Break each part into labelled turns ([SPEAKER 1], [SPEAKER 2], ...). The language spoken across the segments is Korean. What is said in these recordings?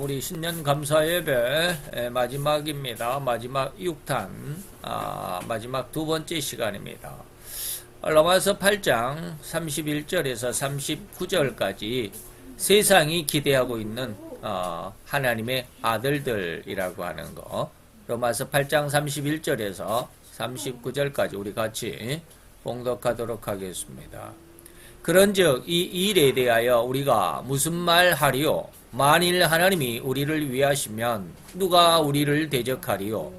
[SPEAKER 1] 우리 신년 감사 예배 마지막입니다. 마지막 6탄, 마지막 두 번째 시간입니다. 로마서 8장 31절에서 39절까지 세상이 기대하고 있는 하나님의 아들들이라고 하는 거, 로마서 8장 31절에서 39절까지 우리 같이 봉독하도록 하겠습니다. 그런즉 이 일에 대하여 우리가 무슨 말 하리요? 만일 하나님이 우리를 위하시면 누가 우리를 대적하리요?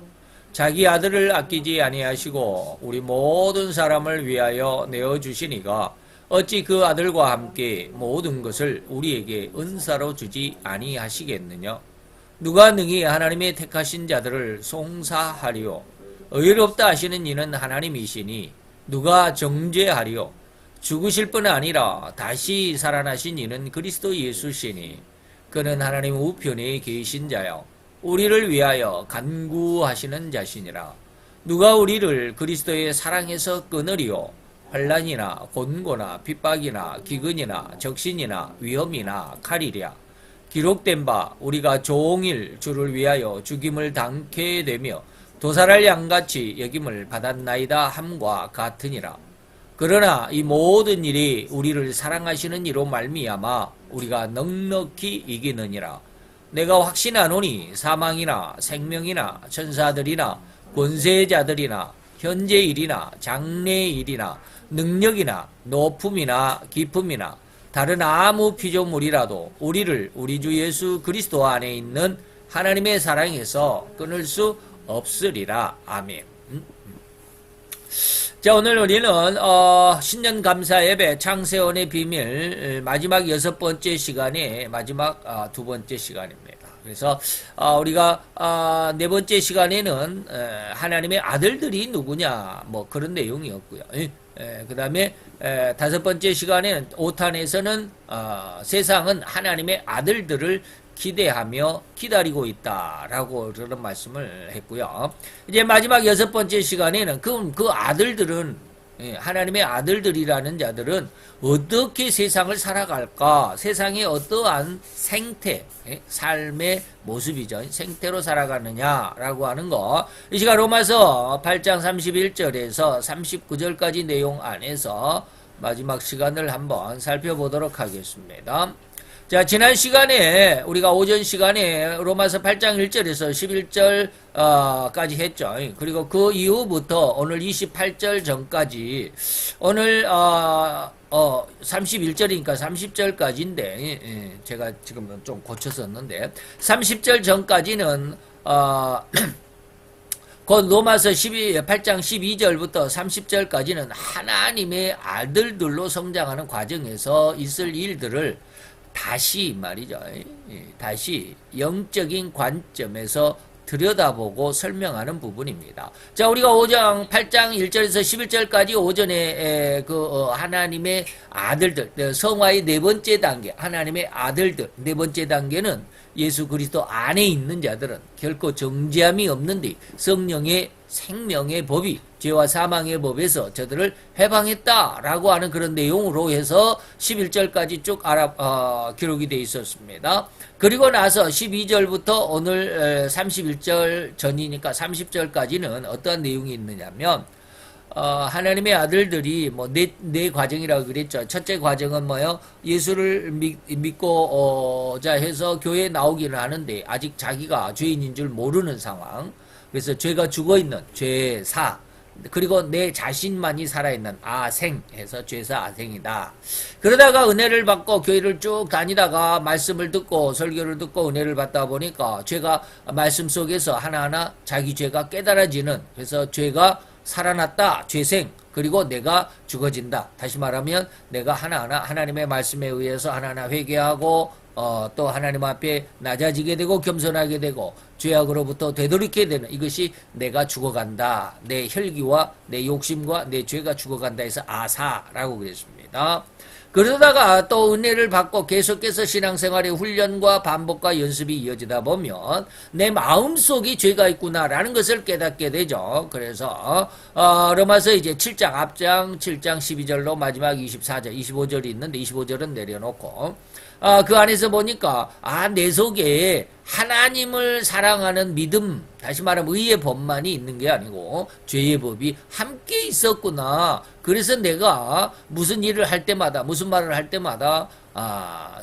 [SPEAKER 1] 자기 아들을 아끼지 아니하시고 우리 모든 사람을 위하여 내어주시니가 어찌 그 아들과 함께 모든 것을 우리에게 은사로 주지 아니하시겠느냐? 누가 능히 하나님의 택하신 자들을 송사하리요? 의롭다 하시는 이는 하나님이시니 누가 정죄하리요? 죽으실 뿐 아니라 다시 살아나신 이는 그리스도 예수시니 그는 하나님 우편에 계신 자요 우리를 위하여 간구하시는 자시니라. 누가 우리를 그리스도의 사랑에서 끊으리요? 환난이나 곤고나 핍박이나 기근이나 적신이나 위험이나 칼이랴. 기록된 바 우리가 종일 주를 위하여 죽임을 당케 되며 도살할 양같이 여김을 받았나이다 함과 같으니라. 그러나 이 모든 일이 우리를 사랑하시는 이로 말미암아 우리가 넉넉히 이기느니라. 내가 확신하노니 사망이나 생명이나 천사들이나 권세자들이나 현재 일이나 장래 일이나 능력이나 높음이나 깊음이나 다른 아무 피조물이라도 우리를 우리 주 예수 그리스도 안에 있는 하나님의 사랑에서 끊을 수 없으리라. 아멘. 자, 오늘 우리는 신년 감사 예배 창세원의 비밀 마지막 6번째 시간에 마지막 두 번째 시간입니다. 그래서 우리가 4번째 시간에는 하나님의 아들들이 누구냐 뭐 그런 내용이었고요. 그 다음에 5번째 시간에는 5탄에서는 세상은 하나님의 아들들을 기대하며 기다리고 있다라고 그런 말씀을 했고요. 이제 마지막 6번째 시간에는 그 아들들은 하나님의 아들들이라는 자들은 어떻게 세상을 살아갈까? 세상의 어떠한 생태, 삶의 모습이죠. 생태로 살아가느냐라고 하는 거. 이 시간 로마서 8장 31절에서 39절까지 내용 안에서 마지막 시간을 한번 살펴보도록 하겠습니다. 자, 지난 시간에 우리가 오전 시간에 로마서 8장 1절에서 11절까지 했죠. 그리고 그 이후부터 오늘 28절 전까지 오늘 31절이니까 30절까지인데 제가 지금 좀 고쳤었는데 30절 전까지는 곧 로마서 8장 12절부터 30절까지는 하나님의 아들들로 성장하는 과정에서 있을 일들을 다시 말이죠. 다시 영적인 관점에서 들여다보고 설명하는 부분입니다. 자, 우리가 5장 8장 1절에서 11절까지 오전에 하나님의 아들들, 성화의 네 번째 단계, 하나님의 아들들 네 번째 단계는 예수 그리스도 안에 있는 자들은 결코 정죄함이 없는데 성령의 생명의 법이 죄와 사망의 법에서 저들을 해방했다라고 하는 그런 내용으로 해서 11절까지 쭉 기록이 되어 있었습니다. 그리고 나서 12절부터 오늘 31절 전이니까 30절까지는 어떠한 내용이 있느냐면 하나님의 아들들이 네 과정이라고 그랬죠. 첫째 과정은 뭐요? 예수를 믿고자 해서 교회에 나오기는 하는데 아직 자기가 죄인인 줄 모르는 상황. 그래서 죄가 죽어있는 죄사, 그리고 내 자신만이 살아있는 아생 해서 죄사 아생이다. 그러다가 은혜를 받고 교회를 쭉 다니다가 말씀을 듣고 설교를 듣고 은혜를 받다 보니까 죄가 말씀 속에서 하나하나 자기 죄가 깨달아지는, 그래서 죄가 살아났다, 죄생, 그리고 내가 죽어진다. 다시 말하면 내가 하나하나 하나님의 말씀에 의해서 하나하나 회개하고 또 하나님 앞에 낮아지게 되고 겸손하게 되고 죄악으로부터 되돌이게 되는, 이것이 내가 죽어간다. 내 혈기와 내 욕심과 내 죄가 죽어간다 해서 아사라고 그랬습니다. 그러다가 또 은혜를 받고 계속해서 신앙생활의 훈련과 반복과 연습이 이어지다 보면 내 마음속에 죄가 있구나라는 것을 깨닫게 되죠. 그래서 로마서 이제 7장 앞장 7장 12절로 마지막 24절 25절이 있는데 25절은 내려놓고 그 안에서 보니까 내 속에 하나님을 사랑하는 믿음, 다시 말하면 의의 법만이 있는 게 아니고 죄의 법이 함께 있었구나. 그래서 내가 무슨 일을 할 때마다, 무슨 말을 할 때마다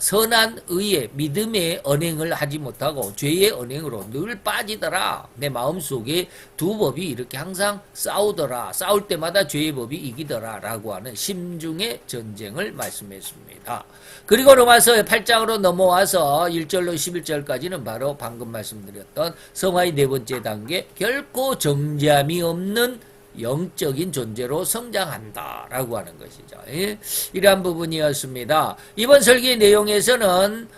[SPEAKER 1] 선한 의의 믿음의 언행을 하지 못하고 죄의 언행으로 늘 빠지더라. 내 마음속에 두 법이 이렇게 항상 싸우더라. 싸울 때마다 죄의 법이 이기더라 라고 하는 심중의 전쟁을 말씀했습니다. 그리고 로마서 8장으로 넘어와서 1절로 11절까지는 바로 방금 말씀드렸던 성화의 네 번째 단계, 결코 정죄함이 없는 영적인 존재로 성장한다라고 하는 것이죠. 예? 이러한 부분이었습니다. 이번 설계 내용에서는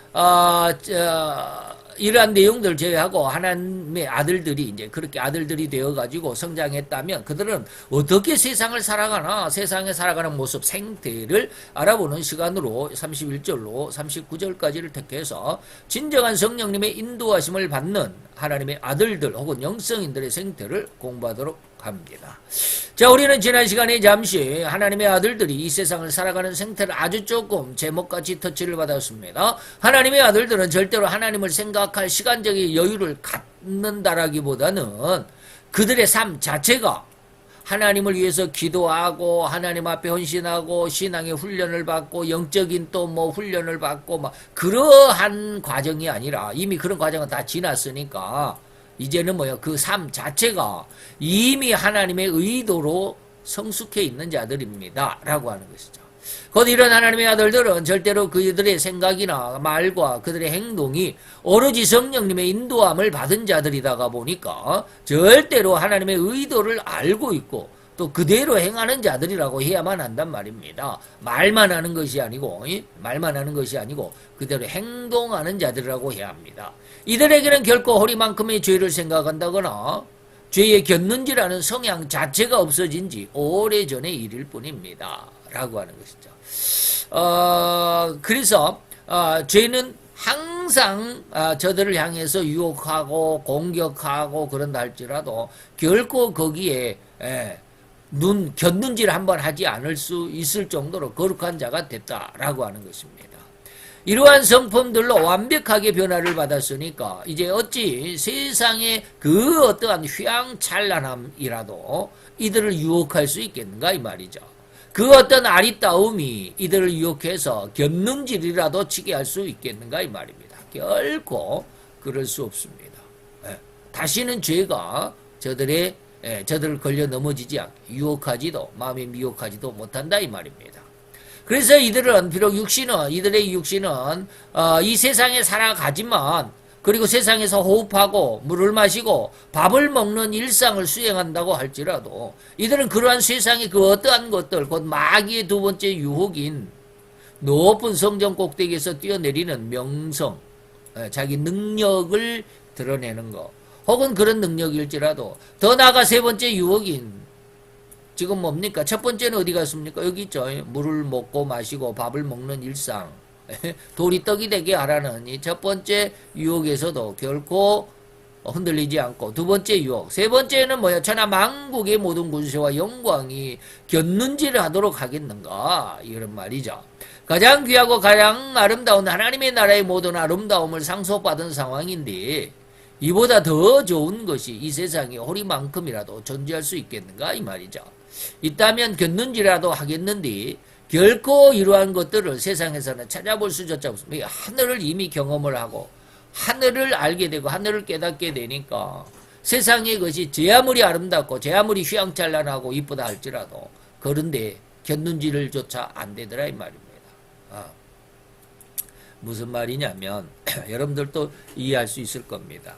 [SPEAKER 1] 이러한 내용들 제외하고 하나님의 아들들이 이제 그렇게 아들들이 되어가지고 성장했다면 그들은 어떻게 세상을 살아가나, 세상에 살아가는 모습, 생태를 알아보는 시간으로 31절로 39절까지를 택해서 진정한 성령님의 인도하심을 받는 하나님의 아들들 혹은 영성인들의 생태를 공부하도록 합니다. 자, 우리는 지난 시간에 잠시 하나님의 아들들이 이 세상을 살아가는 생태를 아주 조금 제목같이 터치를 받았습니다. 하나님의 아들들은 절대로 하나님을 생각할 시간적인 여유를 갖는다라기보다는 그들의 삶 자체가 하나님을 위해서 기도하고 하나님 앞에 헌신하고 신앙의 훈련을 받고 영적인 또 뭐 훈련을 받고 막 그러한 과정이 아니라 이미 그런 과정은 다 지났으니까 이제는 그 삶 자체가 이미 하나님의 의도로 성숙해 있는 자들입니다. 라고 하는 것이죠. 곧 이런 하나님의 아들들은 절대로 그들의 생각이나 말과 그들의 행동이 오로지 성령님의 인도함을 받은 자들이다가 보니까 절대로 하나님의 의도를 알고 있고 또 그대로 행하는 자들이라고 해야만 한단 말입니다. 말만 하는 것이 아니고 그대로 행동하는 자들이라고 해야 합니다. 이들에게는 결코 허리만큼의 죄를 생각한다거나 죄에 곁눈질하는 성향 자체가 없어진 지 오래전의 일일 뿐입니다. 라고 하는 것이죠. 그래서 죄는 항상 저들을 향해서 유혹하고 공격하고 그런다 할지라도 결코 거기에 곁눈질 한번 하지 않을 수 있을 정도로 거룩한 자가 됐다라고 하는 것입니다. 이러한 성품들로 완벽하게 변화를 받았으니까 이제 어찌 세상의 그 어떠한 휘황찬란함이라도 이들을 유혹할 수 있겠는가 이 말이죠. 그 어떤 아리따움이 이들을 유혹해서 곁눈질이라도 치게 할 수 있겠는가 이 말입니다. 결코 그럴 수 없습니다. 다시는 죄가 저들을 걸려 넘어지지 않게 유혹하지도 마음에 미혹하지도 못한다 이 말입니다. 그래서 이들은 비록 이들의 육신은 이 세상에 살아가지만 그리고 세상에서 호흡하고 물을 마시고 밥을 먹는 일상을 수행한다고 할지라도 이들은 그러한 세상의 그 어떠한 것들 곧 마귀의 두 번째 유혹인 높은 성전 꼭대기에서 뛰어내리는 명성, 자기 능력을 드러내는 것 혹은 그런 능력일지라도 더 나아가 세 번째 유혹인 지금 뭡니까? 첫 번째는 어디 갔습니까? 여기 있죠. 물을 먹고 마시고 밥을 먹는 일상. 돌이 떡이 되게 하라는 이 첫 번째 유혹에서도 결코 흔들리지 않고 두 번째 유혹. 세 번째는 천하 만국의 모든 군세와 영광이 곁눈질을 하도록 하겠는가? 이런 말이죠. 가장 귀하고 가장 아름다운 하나님의 나라의 모든 아름다움을 상속받은 상황인데 이보다 더 좋은 것이 이 세상에 허리만큼이라도 존재할 수 있겠는가? 이 말이죠. 있다면 곁눈질이라도 하겠는데 결코 이러한 것들을 세상에서는 찾아볼 수조차 없습니다. 하늘을 이미 경험을 하고 하늘을 알게 되고 하늘을 깨닫게 되니까 세상의 것이 제 아무리 아름답고 제 아무리 휘황찬란하고 이쁘다 할지라도 그런데 곁눈질을 조차 안 되더라 이 말입니다. 무슨 말이냐면 여러분들도 이해할 수 있을 겁니다.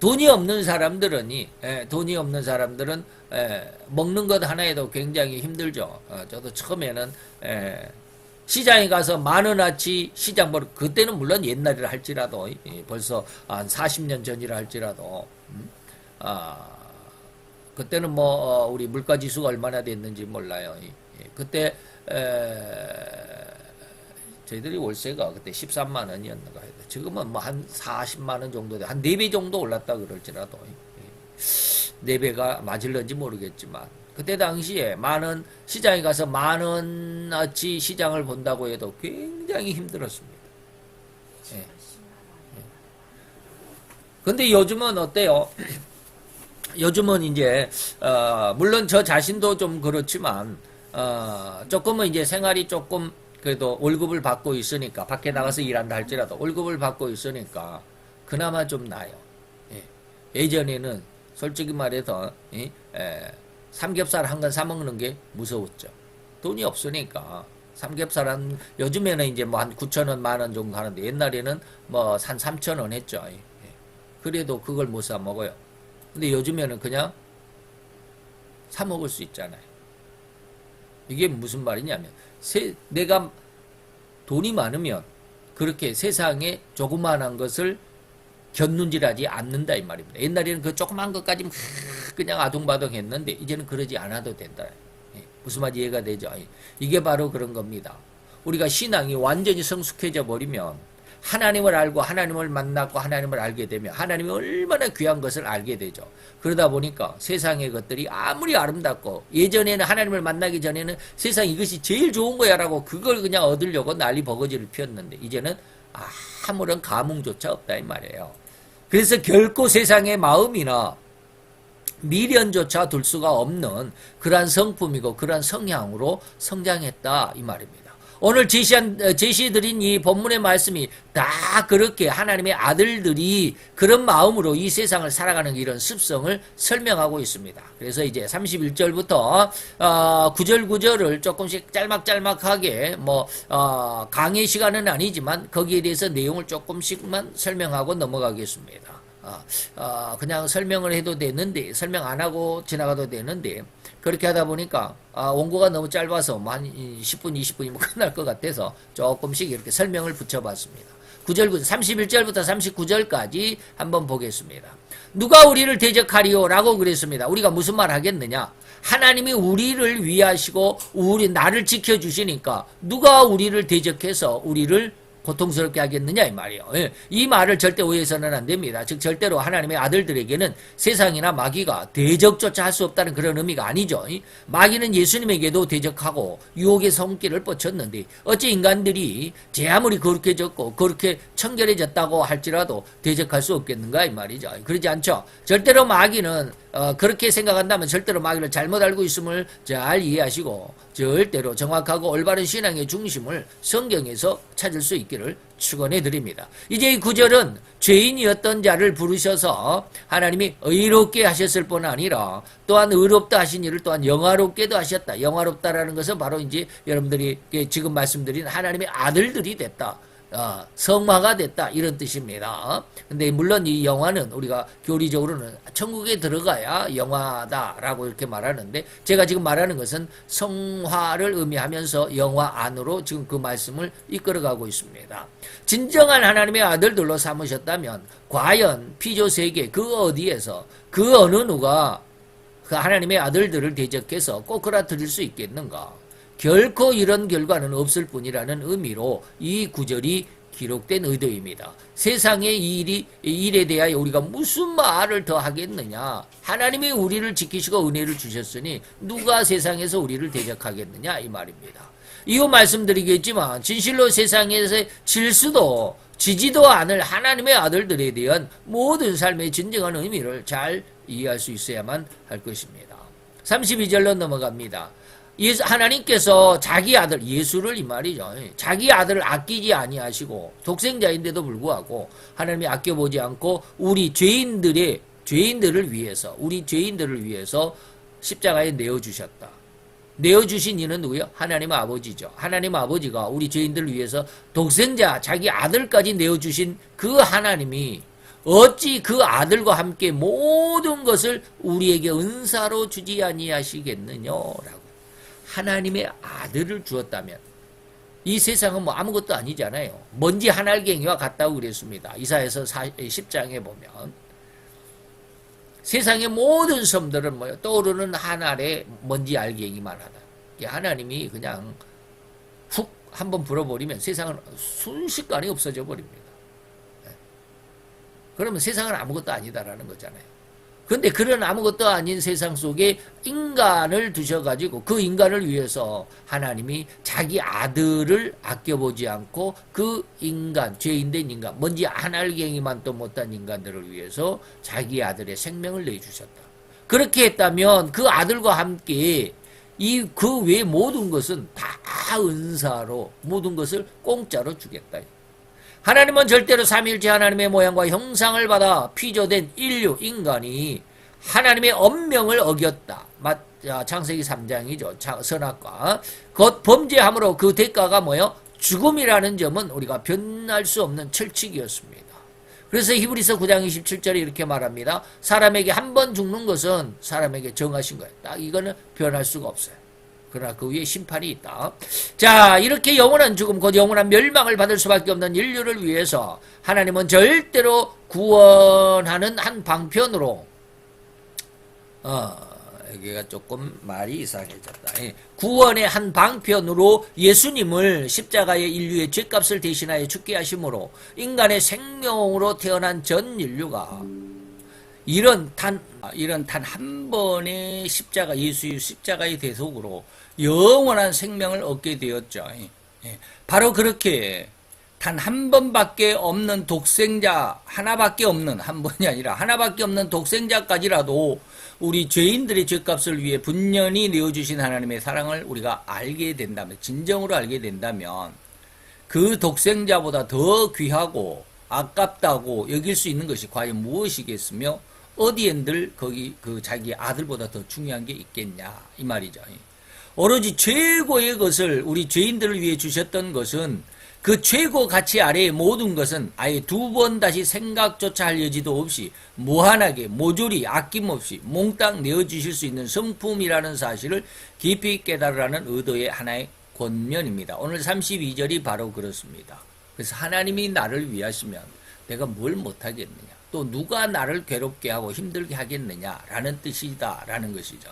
[SPEAKER 1] 돈이 없는 사람들은 먹는 것 하나에도 굉장히 힘들죠. 저도 처음에는 시장에 가서 10,000원어치 시장 보러 그때는 물론 옛날이라 할지라도 벌써 한 40년 전이라 할지라도 그때는 우리 물가 지수가 얼마나 됐는지 몰라요. 그때 저희들이 월세가 그때 13만 원이었는가 해요. 지금은 한 40만 원 정도 돼. 한 4배 정도 올랐다 그럴지라도 4배가 맞을런지 모르겠지만 그때 당시에 만원, 시장에 가서 만원어치 시장을 본다고 해도 굉장히 힘들었습니다. 예. 근데 요즘은 어때요? 요즘은 이제, 물론 저 자신도 좀 그렇지만, 조금은 이제 생활이 조금 그래도 월급을 받고 있으니까, 밖에 나가서 일한다 할지라도 월급을 받고 있으니까, 그나마 좀 나아요. 예. 예전에는 솔직히 말해서, 삼겹살 한 건 사먹는 게 무서웠죠. 돈이 없으니까. 삼겹살 요즘에는 이제 뭐 한 9,000원, 만원 정도 하는데, 옛날에는 뭐 한 3,000원 했죠. 예. 그래도 그걸 못 사 먹어요. 근데 요즘에는 그냥 사 먹을 수 있잖아요. 이게 무슨 말이냐면, 내가 돈이 많으면 그렇게 세상에 조그마한 것을 견눈질하지 않는다 이 말입니다. 옛날에는 그 조그만 것까지 그냥 아둥바둥 했는데 이제는 그러지 않아도 된다. 무슨 말인지 이해가 되죠? 이게 바로 그런 겁니다. 우리가 신앙이 완전히 성숙해져 버리면 하나님을 알고 하나님을 만났고 하나님을 알게 되면 하나님이 얼마나 귀한 것을 알게 되죠. 그러다 보니까 세상의 것들이 아무리 아름답고 예전에는 하나님을 만나기 전에는 세상 이것이 제일 좋은 거야 라고 그걸 그냥 얻으려고 난리 버거지를 피웠는데 이제는 아무런 감흥조차 없다 이 말이에요. 그래서 결코 세상의 마음이나 미련조차 둘 수가 없는 그러한 성품이고 그러한 성향으로 성장했다 이 말입니다. 오늘 제시해드린 이 본문의 말씀이 다 그렇게 하나님의 아들들이 그런 마음으로 이 세상을 살아가는 이런 습성을 설명하고 있습니다. 그래서 이제 31절부터 9절 9절을 조금씩 짤막짤막하게 강의 시간은 아니지만 거기에 대해서 내용을 조금씩만 설명하고 넘어가겠습니다. 그냥 설명을 해도 되는데 설명 안 하고 지나가도 되는데 그렇게 하다 보니까 원고가 너무 짧아서 한 10분 20분이면 끝날 것 같아서 조금씩 이렇게 설명을 붙여봤습니다. 31절부터 39절까지 한번 보겠습니다. 누가 우리를 대적하리요? 라고 그랬습니다. 우리가 무슨 말 하겠느냐? 하나님이 우리를 위하시고 나를 지켜주시니까 누가 우리를 대적해서 우리를 고통스럽게 하겠느냐 이 말이에요. 이 말을 절대 오해해서는 안 됩니다. 즉 절대로 하나님의 아들들에게는 세상이나 마귀가 대적조차 할 수 없다는 그런 의미가 아니죠. 마귀는 예수님에게도 대적하고 유혹의 손길을 뻗쳤는데 어찌 인간들이 제 아무리 거룩해졌고 그렇게 청결해졌다고 할지라도 대적할 수 없겠는가 이 말이죠. 그러지 않죠. 절대로 마귀는 그렇게 생각한다면 절대로 마귀를 잘못 알고 있음을 잘 이해하시고 절대로 정확하고 올바른 신앙의 중심을 성경에서 찾을 수 있기를 축원해 드립니다. 이제 이 구절은 죄인이었던 자를 부르셔서 하나님이 의롭게 하셨을 뿐 아니라 또한 의롭다 하신 이를 또한 영화롭게도 하셨다. 영화롭다라는 것은 바로 이제 여러분들이 지금 말씀드린 하나님의 아들들이 됐다. 성화가 됐다 이런 뜻입니다. 근데 물론 이 영화는 우리가 교리적으로는 천국에 들어가야 영화다라고 이렇게 말하는데 제가 지금 말하는 것은 성화를 의미하면서 영화 안으로 지금 그 말씀을 이끌어가고 있습니다. 진정한 하나님의 아들들로 삼으셨다면 과연 피조 세계 그 어디에서 그 어느 누가 그 하나님의 아들들을 대적해서 꼬꾸라뜨릴 수 있겠는가? 결코 이런 결과는 없을 뿐이라는 의미로 이 구절이 기록된 의도입니다. 세상의 일에 대하여 우리가 무슨 말을 더 하겠느냐? 하나님이 우리를 지키시고 은혜를 주셨으니 누가 세상에서 우리를 대적하겠느냐? 이 말입니다. 이후 말씀드리겠지만 진실로 세상에서 질 수도 지지도 않을 하나님의 아들들에 대한 모든 삶의 진정한 의미를 잘 이해할 수 있어야만 할 것입니다. 32절로 넘어갑니다. 하나님께서 자기 아들 예수를 이 말이죠. 자기 아들을 아끼지 아니하시고 독생자인데도 불구하고 하나님이 아껴보지 않고 우리 죄인들을 위해서 우리 죄인들을 위해서 십자가에 내어주셨다. 내어주신 이는 누구요? 하나님 아버지죠. 하나님 아버지가 우리 죄인들을 위해서 독생자 자기 아들까지 내어주신 그 하나님이 어찌 그 아들과 함께 모든 것을 우리에게 은사로 주지 아니하시겠느냐라고. 하나님의 아들을 주었다면 이 세상은 뭐 아무것도 아니잖아요. 먼지 한 알갱이와 같다고 그랬습니다. 이사야서 10장에 보면 세상의 모든 섬들은 뭐요? 떠오르는 한 알의 먼지 알갱이만 하다. 하나님이 그냥 훅 한번 불어버리면 세상은 순식간에 없어져 버립니다. 그러면 세상은 아무것도 아니다라는 거잖아요. 근데 그런 아무것도 아닌 세상 속에 인간을 두셔가지고 그 인간을 위해서 하나님이 자기 아들을 아껴보지 않고 그 인간, 죄인된 인간, 뭔지 한 알갱이만도 못한 인간들을 위해서 자기 아들의 생명을 내주셨다. 그렇게 했다면 그 아들과 함께 그 외 모든 것은 다 은사로 모든 것을 공짜로 주겠다. 하나님은 절대로 삼위일체 하나님의 모양과 형상을 받아 피조된 인류, 인간이 하나님의 엄명을 어겼다. 창세기 3장이죠. 선악과. 곧 범죄함으로 그 대가가 뭐예요? 죽음이라는 점은 우리가 변할 수 없는 철칙이었습니다. 그래서 히브리서 9장 27절에 이렇게 말합니다. 사람에게 한 번 죽는 것은 사람에게 정하신 거예요. 딱 이거는 변할 수가 없어요. 그러나 그 위에 심판이 있다. 자, 이렇게 영원한 죽음, 곧 영원한 멸망을 받을 수밖에 없는 인류를 위해서 하나님은 절대로 구원하는 한 방편으로, 여기가 조금 말이 이상해졌다. 구원의 한 방편으로 예수님을 십자가의 인류의 죄값을 대신하여 죽게 하심으로 인간의 생명으로 태어난 전 인류가 이런 단 한 번의 십자가, 예수의 십자가의 대속으로 영원한 생명을 얻게 되었죠. 바로 그렇게 단 한 번밖에 없는 독생자, 하나밖에 없는, 한 번이 아니라 하나밖에 없는 독생자까지라도 우리 죄인들의 죄값을 위해 분연히 내어주신 하나님의 사랑을 우리가 알게 된다면, 진정으로 알게 된다면 그 독생자보다 더 귀하고 아깝다고 여길 수 있는 것이 과연 무엇이겠으며 어디엔들 거기 그 자기 아들보다 더 중요한 게 있겠냐 이 말이죠. 오로지 최고의 것을 우리 죄인들을 위해 주셨던 것은 그 최고 가치 아래의 모든 것은 아예 두 번 다시 생각조차 할 여지도 없이 무한하게 모조리 아낌없이 몽땅 내어주실 수 있는 성품이라는 사실을 깊이 깨달으라는 의도의 하나의 권면입니다. 오늘 32절이 바로 그렇습니다. 그래서 하나님이 나를 위하시면 내가 뭘 못하겠느냐, 또 누가 나를 괴롭게 하고 힘들게 하겠느냐라는 뜻이다라는 것이죠.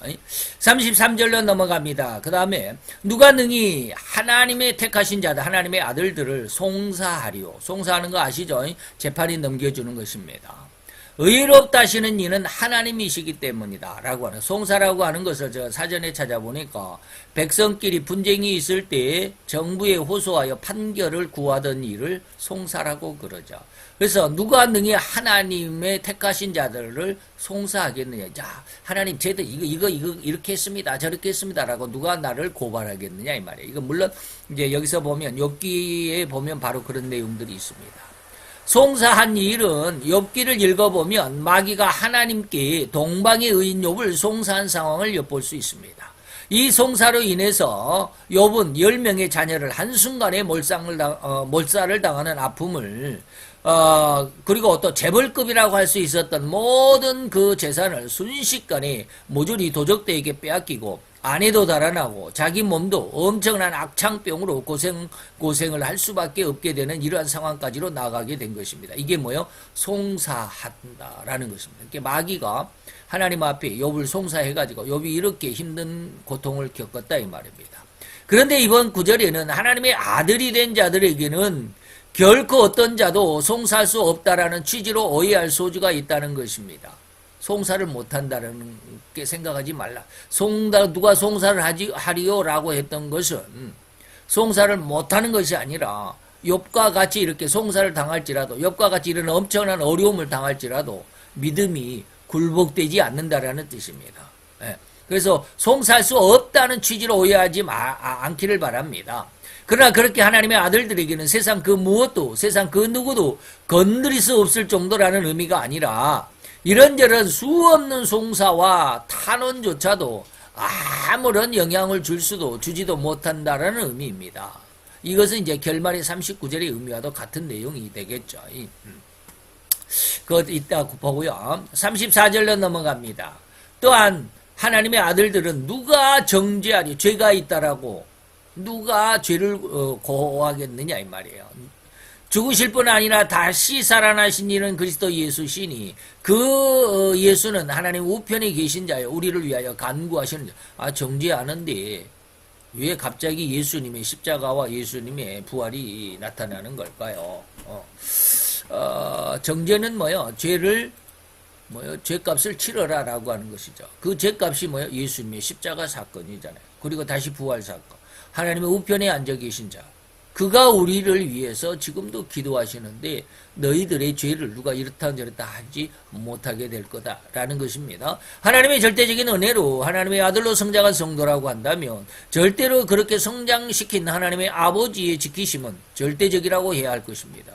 [SPEAKER 1] 33절로 넘어갑니다. 그 다음에 누가 능히 하나님의 택하신 자들, 하나님의 아들들을 송사하리요. 송사하는 거 아시죠? 재판이 넘겨주는 것입니다. 의롭다 하시는 이는 하나님이시기 때문이다 라고 하는, 송사라고 하는 것을 제가 사전에 찾아보니까 백성끼리 분쟁이 있을 때 정부에 호소하여 판결을 구하던 일을 송사라고 그러죠. 그래서 누가 능히 하나님의 택하신 자들을 송사하겠느냐. 자, 하나님 쟤들 이거 이렇게 했습니다, 저렇게 했습니다라고 누가 나를 고발하겠느냐 이 말이에요. 이거 물론 이제 여기서 보면 욥기에 보면 바로 그런 내용들이 있습니다. 송사한 일은 욥기를 읽어보면 마귀가 하나님께 동방의 의인 욥을 송사한 상황을 엿볼 수 있습니다. 이 송사로 인해서 욥은 10명의 자녀를 한순간에 몰살을 당하는 아픔을 그리고 또 재벌급이라고 할 수 있었던 모든 그 재산을 순식간에 모조리 도적들에게 빼앗기고 아내도 달아나고 자기 몸도 엄청난 악창병으로 고생을 할 수밖에 없게 되는 이러한 상황까지로 나가게 된 것입니다. 이게 뭐예요? 송사한다라는 것입니다. 이렇게 마귀가 하나님 앞에 욥을 송사해가지고 욥이 이렇게 힘든 고통을 겪었다 이 말입니다. 그런데 이번 구절에는 하나님의 아들이 된 자들에게는 결코 어떤 자도 송사할 수 없다라는 취지로 오해할 소지가 있다는 것입니다. 송사를 못한다는 게 생각하지 말라. 누가 송사를 하리요라고 했던 것은 송사를 못하는 것이 아니라 욥과 같이 이렇게 송사를 당할지라도, 욥과 같이 이런 엄청난 어려움을 당할지라도 믿음이 굴복되지 않는다라는 뜻입니다. 그래서 송사할 수 없다는 취지로 오해하지 않기를 바랍니다. 그러나 그렇게 하나님의 아들들에게는 세상 그 무엇도, 세상 그 누구도 건드릴 수 없을 정도라는 의미가 아니라 이런저런 수없는 송사와 탄원조차도 아무런 영향을 주지도 못한다라는 의미입니다. 이것은 이제 결말의 39절의 의미와도 같은 내용이 되겠죠. 그것 이따 보고요. 34절로 넘어갑니다. 또한 하나님의 아들들은 누가 정죄하리, 죄가 있다라고 누가 죄를 고하겠느냐 이 말이에요. 죽으실 뿐 아니라 다시 살아나신 이는 그리스도 예수시니 그 예수는 하나님 우편에 계신 자요 우리를 위하여 간구하시는 자. 정죄하는데 왜 갑자기 예수님의 십자가와 예수님의 부활이 나타나는 걸까요? 정죄는 뭐요? 죄를 뭐요? 죄값을 치러라라고 하는 것이죠. 그 죄값이 뭐요? 예수님의 십자가 사건이잖아요. 그리고 다시 부활 사건. 하나님의 우편에 앉아 계신 자. 그가 우리를 위해서 지금도 기도하시는데 너희들의 죄를 누가 이렇다 저렇다 하지 못하게 될 거다라는 것입니다. 하나님의 절대적인 은혜로 하나님의 아들로 성장한 성도라고 한다면 절대로 그렇게 성장시킨 하나님의 아버지의 지키심은 절대적이라고 해야 할 것입니다.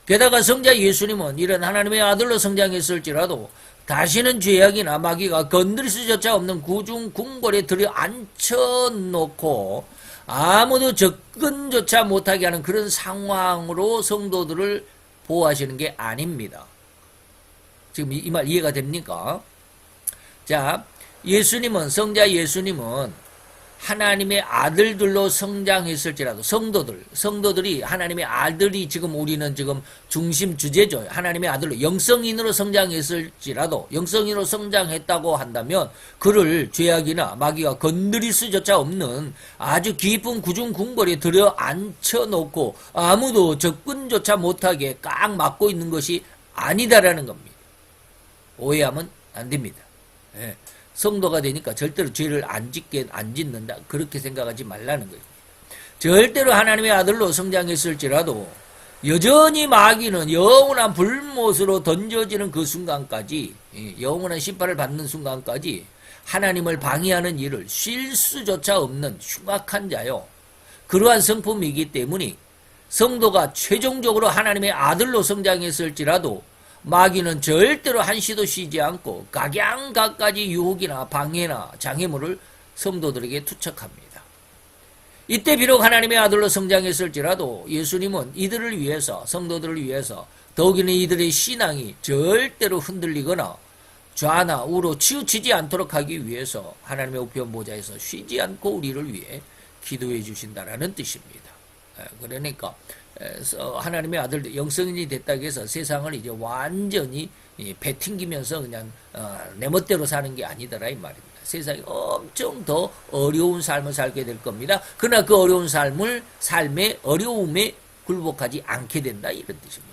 [SPEAKER 1] 게다가 성자 예수님은 이런 하나님의 아들로 성장했을지라도 다시는 죄악이나 마귀가 건드릴 수조차 없는 구중 궁궐에 들여 앉혀놓고 아무도 접근조차 못하게 하는 그런 상황으로 성도들을 보호하시는 게 아닙니다. 지금 이 말 이해가 됩니까? 자, 성자 예수님은 하나님의 아들들로 성장했을지라도 성도들이 하나님의 아들이 지금 우리는 지금 중심 주제죠. 하나님의 아들로 영성인으로 성장했을지라도 영성인으로 성장했다고 한다면 그를 죄악이나 마귀가 건드릴 수조차 없는 아주 깊은 구중 궁궐에 들여 앉혀놓고 아무도 접근조차 못하게 꽉 막고 있는 것이 아니다라는 겁니다. 오해하면 안 됩니다. 예. 성도가 되니까 절대로 죄를 안 짓는다. 그렇게 생각하지 말라는 거예요. 절대로 하나님의 아들로 성장했을지라도 여전히 마귀는 영원한 불못으로 던져지는 그 순간까지, 영원한 심판을 받는 순간까지 하나님을 방해하는 일을 쉴 수조차 없는 흉악한 자요. 그러한 성품이기 때문에 성도가 최종적으로 하나님의 아들로 성장했을지라도 마귀는 절대로 한시도 쉬지 않고 각양각가지 유혹이나 방해나 장애물을 성도들에게 투척합니다. 이때 비록 하나님의 아들로 성장했을지라도 예수님은 이들을 위해서, 성도들을 위해서 더욱이는 이들의 신앙이 절대로 흔들리거나 좌나 우로 치우치지 않도록 하기 위해서 하나님의 우편 보좌에서 쉬지 않고 우리를 위해 기도해 주신다라는 뜻입니다. 그러니까 하나님의 아들 영성인이 됐다고 해서 세상을 이제 완전히 배 튕기면서 그냥 내 멋대로 사는 게 아니더라 이 말입니다. 세상이 엄청 더 어려운 삶을 살게 될 겁니다. 그러나 그 어려운 삶의 어려움에 굴복하지 않게 된다 이런 뜻입니다.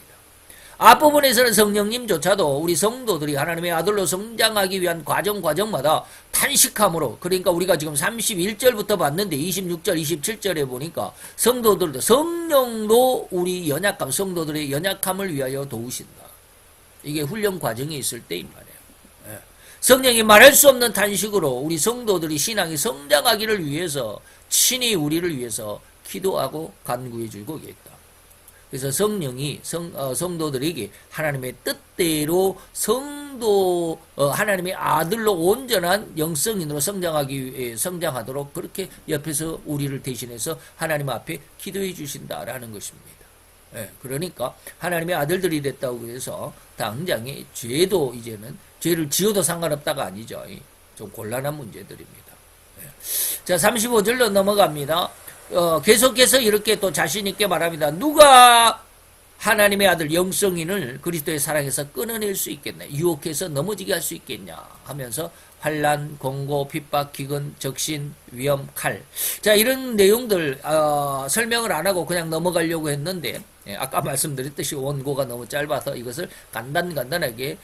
[SPEAKER 1] 앞부분에서는 성령님조차도 우리 성도들이 하나님의 아들로 성장하기 위한 과정마다 탄식함으로, 그러니까 우리가 지금 31절부터 봤는데 26절, 27절에 보니까 성도들도 성령도 우리 성도들의 연약함을 위하여 도우신다. 이게 훈련 과정에 있을 때인 말이에요. 성령이 말할 수 없는 탄식으로 우리 성도들이 신앙이 성장하기를 위해서 친히 우리를 위해서 기도하고 간구해 주고 있다. 그래서 성령이 성도들에게 하나님의 뜻대로 하나님의 아들로 온전한 영성인으로 성장하도록 그렇게 옆에서 우리를 대신해서 하나님 앞에 기도해 주신다라는 것입니다. 그러니까 하나님의 아들들이 됐다고 해서 당장에 이제는 죄를 지어도 상관없다가 아니죠. 좀 곤란한 문제들입니다. 자, 35절로 넘어갑니다. 계속해서 이렇게 또 자신있게 말합니다. 누가 하나님의 아들 영성인을 그리스도의 사랑에서 끊어낼 수 있겠냐, 유혹해서 넘어지게 할 수 있겠냐 하면서 환난, 공고, 핍박, 기근, 적신, 위험, 칼. 자, 이런 내용들 설명을 안 하고 그냥 넘어가려고 했는데 아까 말씀드렸듯이 원고가 너무 짧아서 이것을 간단하게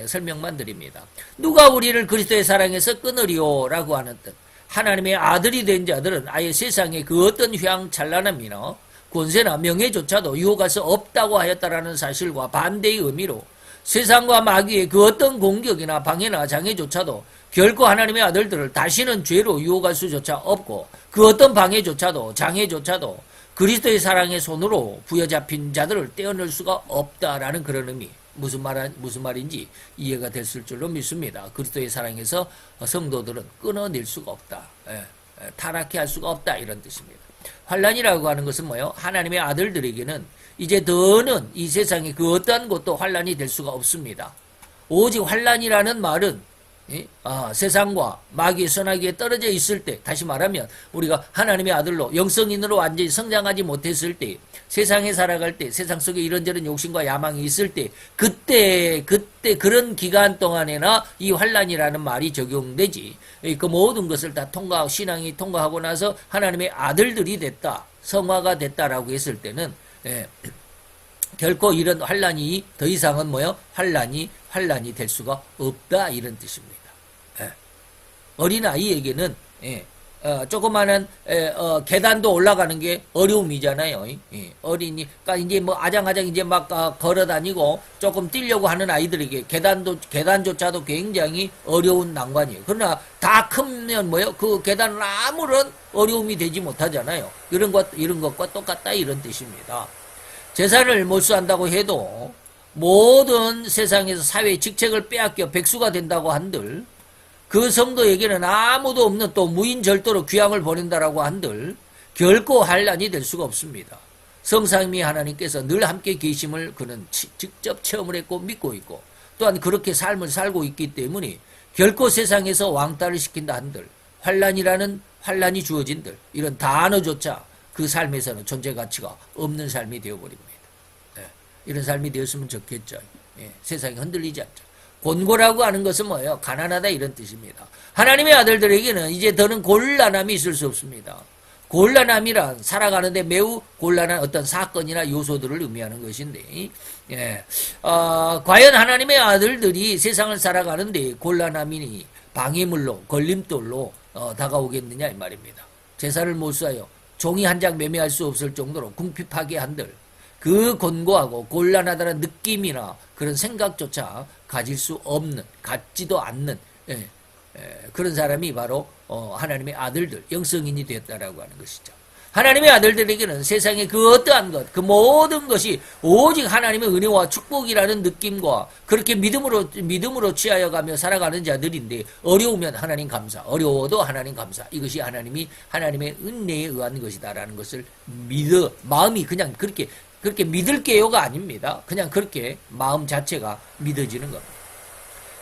[SPEAKER 1] 설명만 드립니다. 누가 우리를 그리스도의 사랑에서 끊으리오 라고 하는 뜻. 하나님의 아들이 된 자들은 아예 세상에 그 어떤 휘황찬란함이나 권세나 명예조차도 유혹할 수 없다고 하였다라는 사실과 반대의 의미로 세상과 마귀의 그 어떤 공격이나 방해나 장애조차도 결코 하나님의 아들들을 다시는 죄로 유혹할 수조차 없고 그 어떤 방해조차도 장애조차도 그리스도의 사랑의 손으로 부여잡힌 자들을 떼어낼 수가 없다라는 그런 의미. 무슨 말인지 이해가 됐을 줄로 믿습니다. 그리스도의 사랑에서 성도들은 끊어낼 수가 없다. 타락해 할 수가 없다. 이런 뜻입니다. 환난이라고 하는 것은 뭐예요? 하나님의 아들들에게는 이제 더는 이 세상에 그 어떠한 것도 환난이 될 수가 없습니다. 오직 환난이라는 말은 세상과 마귀의 선악기에 떨어져 있을 때, 다시 말하면 우리가 하나님의 아들로 영성인으로 완전히 성장하지 못했을 때, 세상에 살아갈 때, 세상 속에 이런저런 욕심과 야망이 있을 때, 그때 그런 기간 동안에나 이 환난이라는 말이 적용되지. 그 모든 것을 다 신앙이 통과하고 나서 하나님의 아들들이 됐다, 성화가 됐다라고 했을 때는 결코 이런 환란이 더 이상은 뭐요? 환란이 될 수가 없다 이런 뜻입니다. 예. 어린아이에게는 조그마한 계단도 올라가는 게 어려움이잖아요. 예. 그러니까 이제 뭐 아장아장 이제 막 걸어 다니고 조금 뛰려고 하는 아이들에게 계단조차도 굉장히 어려운 난관이에요. 그러나 다 크면 뭐요? 그 계단은 아무런 어려움이 되지 못하잖아요. 이런 것과 똑같다 이런 뜻입니다. 재산을 몰수한다고 해도 모든 세상에서 사회의 직책을 빼앗겨 백수가 된다고 한들 그 성도에게는 아무도 없는 또 무인절도로 귀향을 보낸다라고 한들 결코 환란이 될 수가 없습니다. 성삼위 하나님께서 늘 함께 계심을 그는 직접 체험을 했고 믿고 있고 또한 그렇게 삶을 살고 있기 때문에 결코 세상에서 왕따를 시킨다 한들 환란이 주어진들 이런 단어조차 그 삶에서는 존재 가치가 없는 삶이 되어버립니다. 이런 삶이 되었으면 좋겠죠. 세상이 흔들리지 않죠. 곤고라고 하는 것은 뭐예요? 가난하다 이런 뜻입니다. 하나님의 아들들에게는 이제 더는 곤란함이 있을 수 없습니다. 곤란함이란 살아가는데 매우 곤란한 어떤 사건이나 요소들을 의미하는 것인데 과연 하나님의 아들들이 세상을 살아가는데 곤란함이니 방해물로 걸림돌로 다가오겠느냐 이 말입니다. 재산을 몰수하여 종이 한 장 매매할 수 없을 정도로 궁핍하게 한들 그 곤고하고 곤란하다는 느낌이나 그런 생각조차 갖지도 않는 그런 사람이 바로 하나님의 아들들, 영성인이 되었다라고 하는 것이죠. 하나님의 아들들에게는 세상의 그 어떠한 것, 그 모든 것이 오직 하나님의 은혜와 축복이라는 느낌과 그렇게 믿음으로 취하여 가며 살아가는 자들인데 어려우면 하나님 감사, 어려워도 하나님 감사. 이것이 하나님의 은혜에 의한 것이다라는 것을 마음이 그냥 그렇게 믿을게요가 아닙니다. 그냥 그렇게 마음 자체가 믿어지는 겁니다.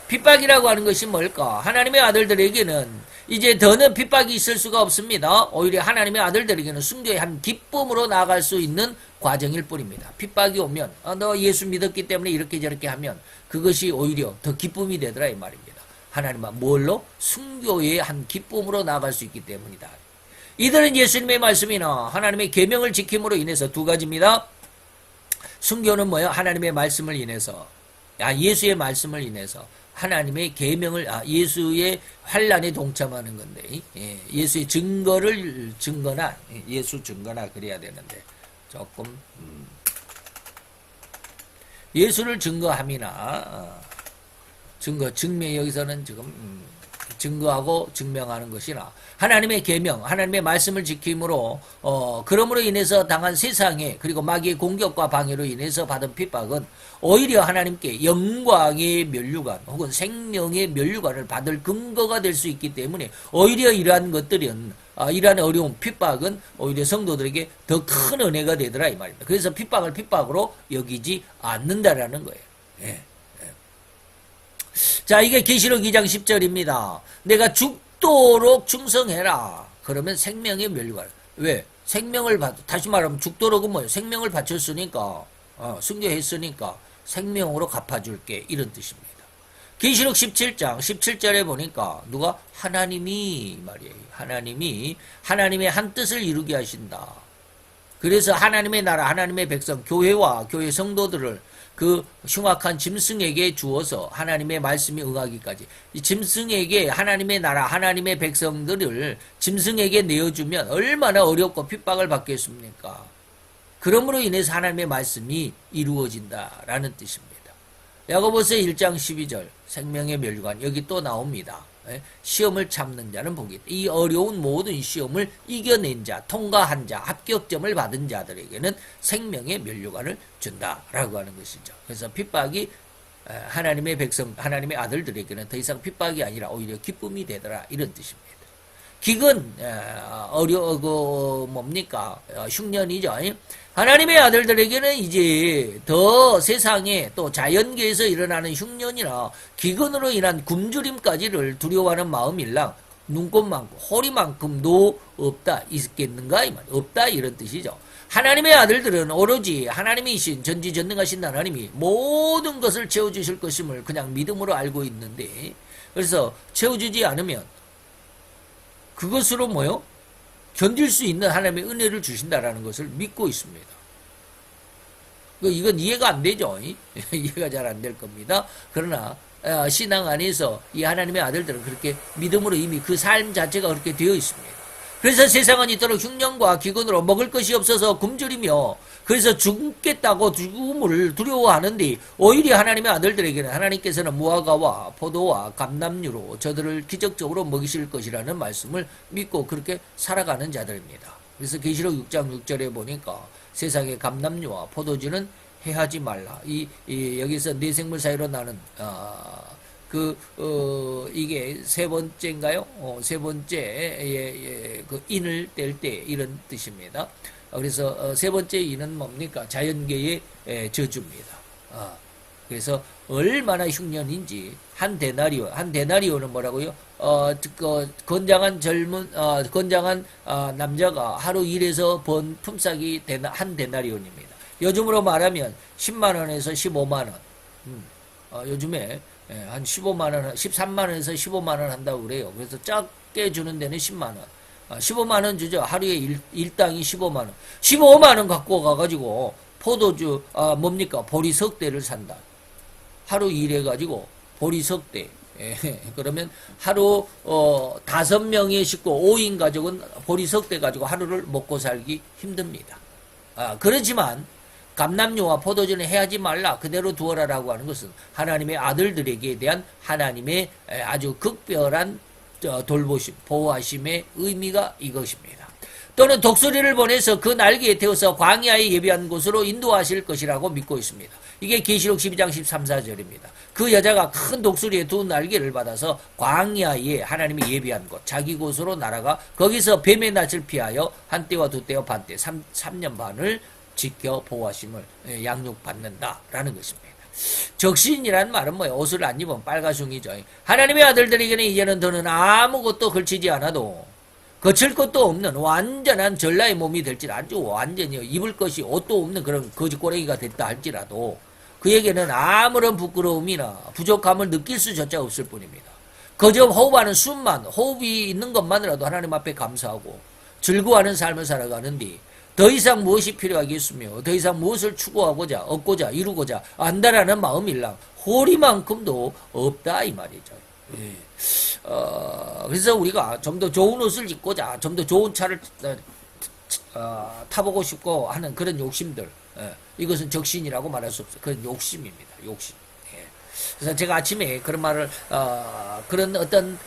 [SPEAKER 1] 핍박이라고 하는 것이 뭘까? 하나님의 아들들에게는 이제 더는 핍박이 있을 수가 없습니다. 오히려 하나님의 아들들에게는 순교의 한 기쁨으로 나아갈 수 있는 과정일 뿐입니다. 핍박이 오면 너 예수 믿었기 때문에 이렇게 저렇게 하면 그것이 오히려 더 기쁨이 되더라 이 말입니다. 하나님은 뭘로? 순교의 한 기쁨으로 나아갈 수 있기 때문이다. 이들은 예수님의 말씀이나 하나님의 계명을 지킴으로 인해서 두 가지입니다. 순교는 뭐예요? 하나님의 말씀을 인해서 예수의 말씀을 인해서 하나님의 계명을 예수의 환란에 동참하는 건데 예수의 증거나 예수 증거나 그래야 되는데 조금 예수를 증거함이나 증명 여기서는 지금 증거하고 증명하는 것이나 하나님의 계명, 하나님의 말씀을 지킴으로 그러므로 인해서 당한 세상에 그리고 마귀의 공격과 방해로 인해서 받은 핍박은 오히려 하나님께 영광의 면류관 혹은 생명의 면류관을 받을 근거가 될 수 있기 때문에 오히려 이러한 것들은 이러한 어려운 핍박은 오히려 성도들에게 더 큰 은혜가 되더라 이 말입니다. 그래서 핍박을 핍박으로 여기지 않는다라는 거예요. 자, 이게 계시록 2장 10절입니다. 내가 죽도록 충성해라. 그러면 생명의 면류관. 왜? 생명을 다시 말하면 죽도록은 뭐예요? 생명을 바쳤으니까 순교했으니까 생명으로 갚아줄게 이런 뜻입니다. 계시록 17장 17절에 보니까 누가? 하나님이 말이에요. 하나님의 한 뜻을 이루게 하신다. 그래서 하나님의 나라, 하나님의 백성, 교회와 교회 성도들을 그 흉악한 짐승에게 주어서 하나님의 말씀이 응하기까지 이 짐승에게 하나님의 나라 하나님의 백성들을 짐승에게 내어주면 얼마나 어렵고 핍박을 받겠습니까? 그러므로 인해서 하나님의 말씀이 이루어진다라는 뜻입니다. 야고보서 1장 12절 생명의 면류관 여기 또 나옵니다. 시험을 참는 자는 복이 있다. 이 어려운 모든 시험을 이겨낸 자, 통과한 자, 합격점을 받은 자들에게는 생명의 면류관을 준다라고 하는 것이죠. 그래서 핍박이 하나님의 백성, 하나님의 아들들에게는 더 이상 핍박이 아니라 오히려 기쁨이 되더라 이런 뜻입니다. 기근 흉년이죠. 하나님의 아들들에게는 이제 더 세상에 또 자연계에서 일어나는 흉년이나 기근으로 인한 굶주림까지를 두려워하는 마음일랑 눈꽃만큼 허리만큼도 없다 있겠는가 이 말. 없다 이런 뜻이죠. 하나님의 아들들은 오로지 하나님이신 전지전능하신 하나님이 모든 것을 채워주실 것임을 그냥 믿음으로 알고 있는데 그래서 채워주지 않으면 그것으로 뭐요? 견딜 수 있는 하나님의 은혜를 주신다라는 것을 믿고 있습니다. 이건 이해가 안 되죠. 이해가 잘 안 될 겁니다. 그러나 신앙 안에서 이 하나님의 아들들은 그렇게 믿음으로 이미 그 삶 자체가 그렇게 되어 있습니다. 그래서 세상은 이토록 흉년과 기근으로 먹을 것이 없어서 굶주리며 그래서 죽겠다고 죽음을 두려워하는데 오히려 하나님의 아들들에게는 하나님께서는 무화과와 포도와 감람류로 저들을 기적적으로 먹이실 것이라는 말씀을 믿고 그렇게 살아가는 자들입니다. 그래서 계시록 6장 6절에 보니까 세상의 감람류와 포도주는 해하지 말라. 여기서 네 생물 사이로 나는 이게 세 번째인가요? 세 번째, 그 인을 뗄 때 이런 뜻입니다. 그래서 세 번째 인은 뭡니까? 자연계의 저주입니다. 그래서 얼마나 흉년인지 한 데나리오는 뭐라고요? 건장한 건장한 남자가 하루 일해서 번 품삯이 한 데나리온입니다. 요즘으로 말하면 10만 원에서 15만 원. 요즘에 한 15만 원, 13만 원에서 15만 원 한다고 그래요. 그래서 작게 주는 데는 10만 원. 15만 원 주죠. 하루에 일당이 15만 원. 15만 원 갖고 가가지고 포도주, 뭡니까? 보리석 대를 산다. 하루 일해가지고 보리석 대. 그러면 하루 5명의 식구 5인 가족은 보리석 대 가지고 하루를 먹고 살기 힘듭니다. 그렇지만 감람류와 포도주는 해하지 말라 그대로 두어라라고 하는 것은 하나님의 아들들에게 대한 하나님의 아주 극별한 돌보심, 보호하심의 의미가 이것입니다. 또는 독수리를 보내서 그 날개에 태워서 광야에 예비한 곳으로 인도하실 것이라고 믿고 있습니다. 이게 계시록 12장 13, 14절입니다. 그 여자가 큰 독수리의 두 날개를 받아서 광야에 하나님이 예비한 곳, 자기 곳으로 날아가 거기서 뱀의 낯을 피하여 한때와 두때와 반때 3년 반을 지켜 보호하심을 양육받는다라는 것입니다. 적신이란 말은 뭐예요? 옷을 안 입으면 빨가숭이죠. 하나님의 아들들에게는 이제는 더는 아무것도 걸치지 않아도 거칠 것도 없는 완전한 전라의 몸이 될지라도 완전히 입을 것이 옷도 없는 그런 거지꼬레기가 됐다 할지라도 그에게는 아무런 부끄러움이나 부족함을 느낄 수조차 없을 뿐입니다. 그저 호흡하는 숨만, 호흡이 있는 것만이라도 하나님 앞에 감사하고 즐거워하는 삶을 살아가는데 더 이상 무엇이 필요하겠으며 더 이상 무엇을 추구하고자 얻고자 이루고자 안다라는 마음일랑 호리만큼도 없다 이 말이죠. 그래서 우리가 좀 더 좋은 옷을 입고자 좀 더 좋은 차를 타보고 싶고 하는 그런 욕심들, 이것은 적신이라고 말할 수 없어요. 그런 욕심입니다. 욕심. 그래서 제가 아침에 그런 말을 그런 어떤